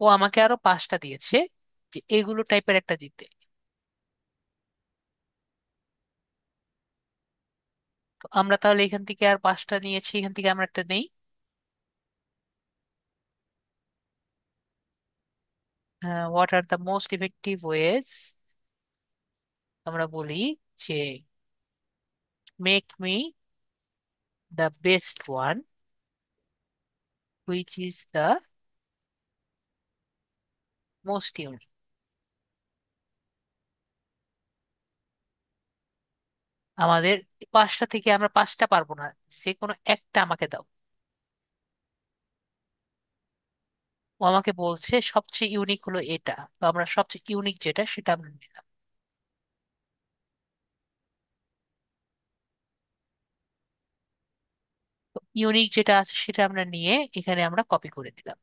ও আমাকে আরো 5টা দিয়েছে যে এগুলো টাইপের একটা দিতে। তো আমরা তাহলে এখান থেকে আর 5টা নিয়েছি, এখান থেকে আমরা একটা নেই। What are the most effective ways, আমরা বলি যে make me the best one which is the most unique. আমাদের 5টা থেকে আমরা 5টা পারবো না, যে কোনো একটা আমাকে দাও। ও আমাকে বলছে সবচেয়ে ইউনিক হলো এটা, তো আমরা সবচেয়ে ইউনিক যেটা সেটা আমরা নিলাম। তো ইউনিক যেটা আছে সেটা আমরা নিয়ে এখানে আমরা কপি করে দিলাম।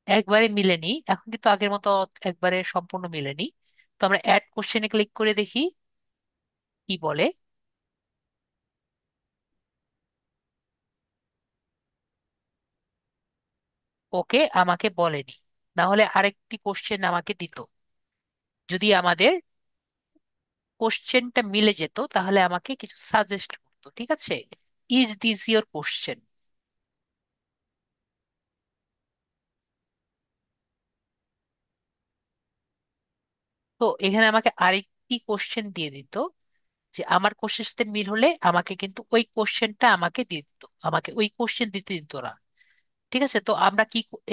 একবারে মিলেনি এখন কিন্তু আগের মতো, একবারে সম্পূর্ণ মিলেনি। তো আমরা অ্যাড কোশ্চেনে ক্লিক করে দেখি কি বলে। ওকে আমাকে বলেনি, না হলে আরেকটি কোশ্চেন আমাকে দিত। যদি আমাদের কোশ্চেনটা মিলে যেত তাহলে আমাকে কিছু সাজেস্ট করতো, ঠিক আছে? Is this your question? তো এখানে আমাকে আরেকটি কোশ্চেন দিয়ে দিত, যে আমার কোশ্চেনের সাথে মিল হলে আমাকে কিন্তু ওই কোশ্চেনটা আমাকে দিয়ে দিত, আমাকে ওই কোশ্চেন দিতে দিত না। ঠিক আছে, তো আমরা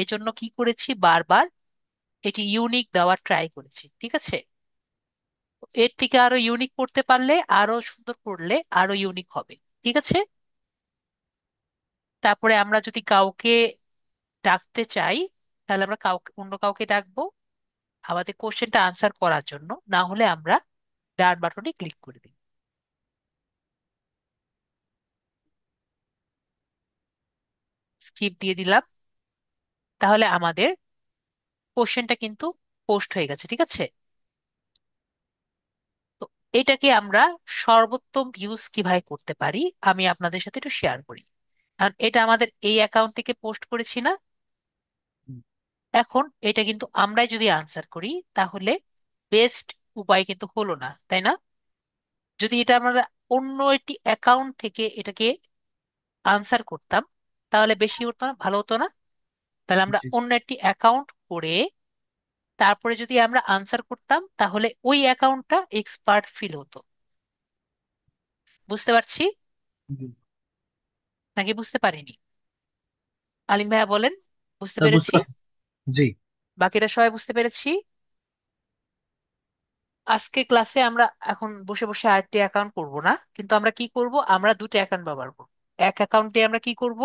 এজন্য কি করেছি, বারবার এটি ইউনিক দেওয়ার ট্রাই করেছি। ঠিক আছে, তো এর থেকে আরো ইউনিক করতে পারলে, আরো সুন্দর করলে আরো ইউনিক হবে। ঠিক আছে, তারপরে আমরা যদি কাউকে ডাকতে চাই, তাহলে আমরা অন্য কাউকে ডাকবো আমাদের কোশ্চেনটা আনসার করার জন্য, না হলে আমরা ডান বাটনে ক্লিক করে দিই, স্কিপ দিয়ে দিলাম। তাহলে আমাদের কোশ্চেনটা কিন্তু পোস্ট হয়ে গেছে। ঠিক আছে, তো এটাকে আমরা সর্বোত্তম ইউজ কিভাবে করতে পারি আমি আপনাদের সাথে একটু শেয়ার করি। কারণ এটা আমাদের এই অ্যাকাউন্ট থেকে পোস্ট করেছি না, এখন এটা কিন্তু আমরাই যদি আনসার করি তাহলে বেস্ট উপায় কিন্তু হলো না, তাই না? যদি এটা আমরা অন্য একটি অ্যাকাউন্ট থেকে এটাকে আনসার করতাম তাহলে বেশি হতো না, ভালো হতো না? তাহলে আমরা জি। অন্য একটি অ্যাকাউন্ট করে তারপরে যদি আমরা আনসার করতাম তাহলে ওই অ্যাকাউন্টটা এক্সপার্ট ফিল হতো। বুঝতে পারছি জি। নাকি বুঝতে পারিনি? আলিম ভাইয়া বলেন, বুঝতে বুঝতে পেরেছি? পারছি। জি। বাকিরা সবাই বুঝতে পেরেছি? আজকে ক্লাসে আমরা এখন বসে বসে আরেকটি অ্যাকাউন্ট করব না, কিন্তু আমরা কি করব, আমরা দুটো অ্যাকাউন্ট ব্যবহার করব। এক অ্যাকাউন্টে আমরা কি করব,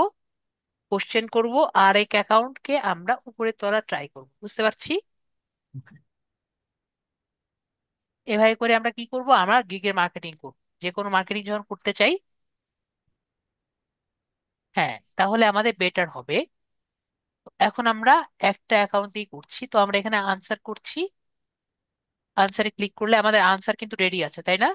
কোশ্চেন করব, আর এক অ্যাকাউন্টকে আমরা উপরে তোলা ট্রাই করব। বুঝতে পারছি? এভাবে করে আমরা কি করব, আমরা গিগের মার্কেটিং করব, যে কোনো মার্কেটিং যখন করতে চাই। হ্যাঁ, তাহলে আমাদের বেটার হবে। এখন আমরা একটা অ্যাকাউন্ট দিয়ে করছি, তো আমরা এখানে আনসার করছি। আনসারে ক্লিক করলে আমাদের আনসার কিন্তু রেডি আছে, তাই না?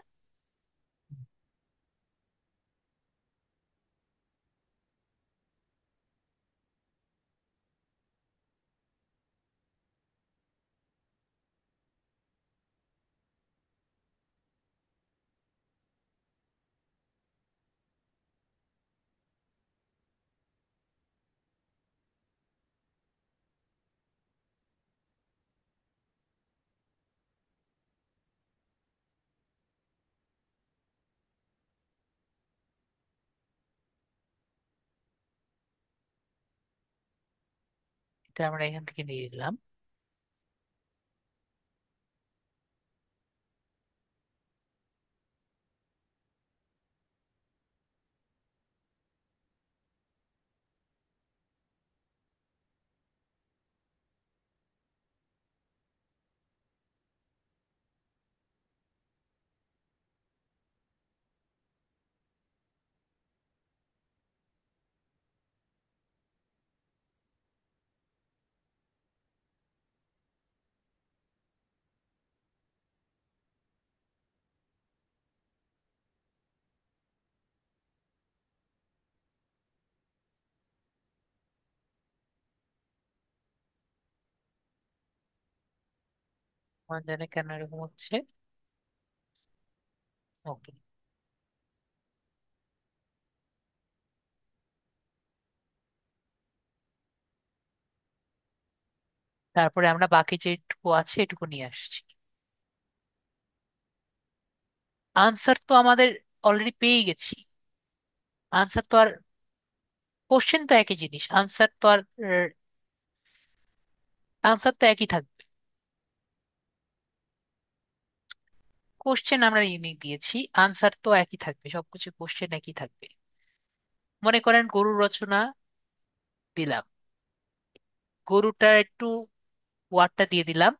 এটা আমরা এখান থেকে নিয়ে নিলাম। আমার জানে কেন এরকম হচ্ছে। ওকে, তারপরে আমরা বাকি যেটুকু আছে এটুকু নিয়ে আসছি। আনসার তো আমাদের অলরেডি পেয়ে গেছি। আনসার তো আর, কোশ্চেন তো একই জিনিস, আনসার তো আর, আনসার তো একই থাকবে। কোশ্চেন আমরা ইউনিক দিয়েছি, আনসার তো একই থাকবে, সবকিছু কোশ্চেন একই থাকবে। মনে করেন গরুর রচনা দিলাম, গরুটা একটু ওয়ার্ডটা দিয়ে দিলাম,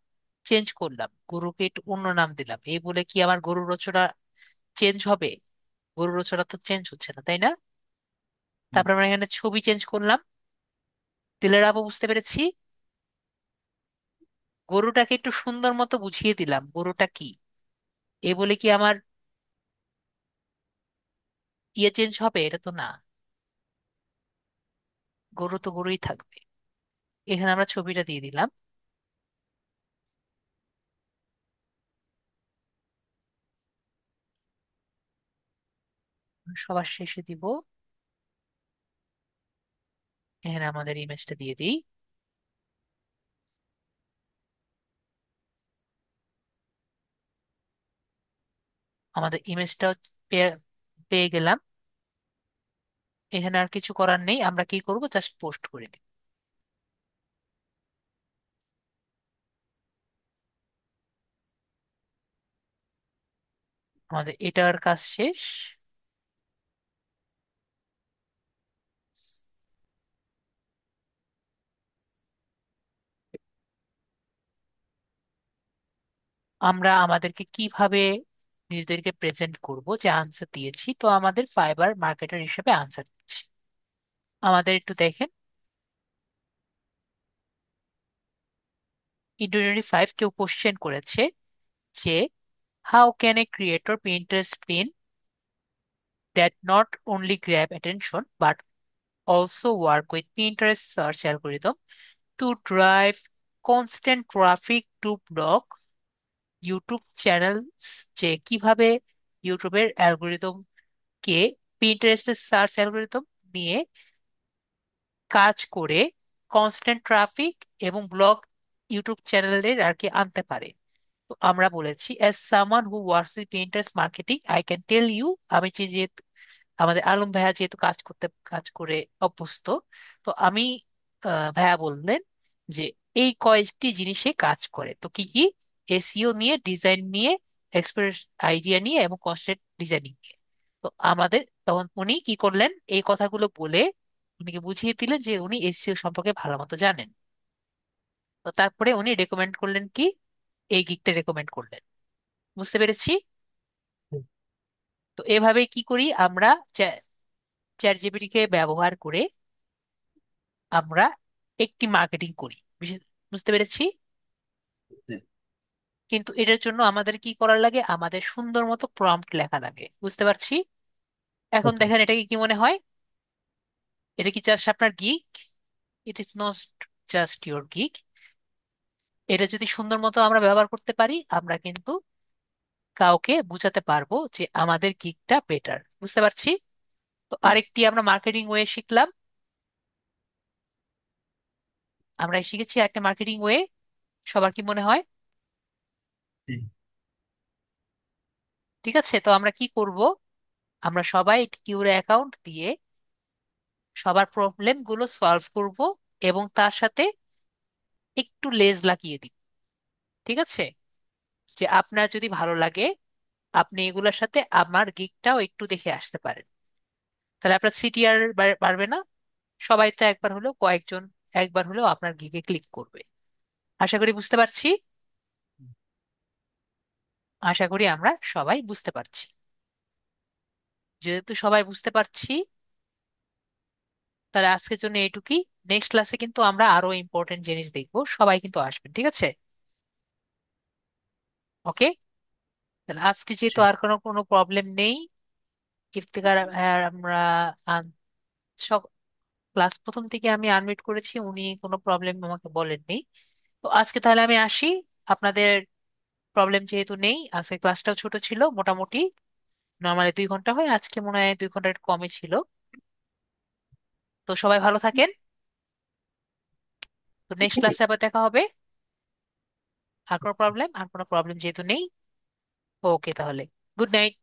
চেঞ্জ করলাম, গরুকে একটু অন্য নাম দিলাম, এই বলে কি আমার গরুর রচনা চেঞ্জ হবে? গরুর রচনা তো চেঞ্জ হচ্ছে না, তাই না? তারপর আমরা এখানে ছবি চেঞ্জ করলাম, দিলের আপু বুঝতে পেরেছি। গরুটাকে একটু সুন্দর মতো বুঝিয়ে দিলাম গরুটা কি, এই বলে কি আমার ইয়ে চেঞ্জ হবে? এটা তো না, গরু তো গরুই থাকবে। এখানে আমরা ছবিটা দিয়ে দিলাম। সবার শেষে দিব, এখানে আমাদের ইমেজটা দিয়ে দিই। আমাদের ইমেজটাও পেয়ে পেয়ে গেলাম। এখানে আর কিছু করার নেই, আমরা কি করব, জাস্ট পোস্ট করে দিই। আমাদের এটার কাজ শেষ। আমরা আমাদেরকে কিভাবে নিজেদেরকে প্রেজেন্ট করব, যে আনসার দিয়েছি, তো আমাদের ফাইবার মার্কেটার হিসেবে আনসার দিচ্ছি। আমাদের একটু দেখেন, ইন 2025 কেউ কোশ্চেন করেছে যে how can A creator Pinterest pin that not only grab attention but also work with Pinterest search algorithm to drive constant traffic to blog YouTube channels, যে কিভাবে ইউটিউবের অ্যালগোরিদম কে পিন্টারেস্টের সার্চ অ্যালগোরিদম নিয়ে কাজ করে কনস্ট্যান্ট ট্রাফিক এবং blog YouTube চ্যানেলের আর কি আনতে পারে। তো আমরা বলেছি as someone who works with interest marketing I can tell you, আমি যেহেতু আমাদের আলম ভাইয়া যেহেতু কাজ করে অভ্যস্ত, তো আমি ভাইয়া বললেন যে এই কয়েকটি জিনিসে কাজ করে। তো কি কি? এসইও নিয়ে, ডিজাইন নিয়ে, এক্সপ্রেস আইডিয়া নিয়ে এবং কন্টেন্ট ডিজাইনিং নিয়ে। তো আমাদের তখন উনি কি করলেন, এই কথাগুলো বলে উনিকে বুঝিয়ে দিলেন যে উনি এসইও সম্পর্কে ভালো মতো জানেন। তো তারপরে উনি রেকমেন্ড করলেন কি, এই গিগটা রেকমেন্ড করলেন। বুঝতে পেরেছি। তো এভাবে কি করি আমরা, চ্যাট জিপিটি কে ব্যবহার করে আমরা একটি মার্কেটিং করি। বুঝতে পেরেছি। কিন্তু এটার জন্য আমাদের কি করা লাগে, আমাদের সুন্দর মতো প্রম্পট লেখা লাগে। বুঝতে পারছি। এখন ওকে। দেখেন এটাকে কি মনে হয়, এটা কি জাস্ট আপনার gig? It is not just your gig. এটা যদি সুন্দর মতো আমরা ব্যবহার করতে পারি, আমরা কিন্তু কাউকে বুঝাতে পারবো যে আমাদের গিগটা বেটার। বুঝতে পারছি। তো আরেকটি আমরা মার্কেটিং ওয়ে শিখলাম। আমরা শিখেছি একটা মার্কেটিং ওয়ে, সবার কি মনে হয়? ঠিক আছে, তো আমরা কি করব, আমরা সবাই একটি কিউরে অ্যাকাউন্ট দিয়ে সবার প্রবলেম গুলো সলভ করব এবং তার সাথে একটু লেজ লাগিয়ে দিই। ঠিক আছে, যে আপনার যদি ভালো লাগে আপনি এগুলোর সাথে আমার গিগটাও একটু দেখে আসতে পারেন। তাহলে আপনার সিটিআর বাড়বে না? সবাই তো একবার হলেও কয়েকজন একবার হলেও আপনার গিগে ক্লিক করবে। আশা করি বুঝতে পারছি। আশা করি আমরা সবাই বুঝতে পারছি। যেহেতু সবাই বুঝতে পারছি, তাহলে আজকের জন্য এইটুকুই। নেক্সট ক্লাসে কিন্তু আমরা আরো ইম্পর্টেন্ট জিনিস দেখবো, সবাই কিন্তু আসবেন, ঠিক আছে? ওকে। তাহলে আজকে যেহেতু আর কোনো কোনো প্রবলেম নেই, ইফতিকার আমরা ক্লাস প্রথম থেকে আমি আনমিউট করেছি, উনি কোনো প্রবলেম আমাকে বলেননি। তো আজকে তাহলে আমি আসি। আপনাদের প্রবলেম যেহেতু নেই, আজকে ক্লাসটাও ছোট ছিল মোটামুটি, নর্মালি 2 ঘন্টা হয়, আজকে মনে হয় 2 ঘন্টা একটু কমই ছিল। তো সবাই ভালো থাকেন। তো নেক্সট ওকে। ক্লাসে আবার দেখা হবে। আর কোনো প্রবলেম যেহেতু নেই। ওকে তাহলে, গুড নাইট।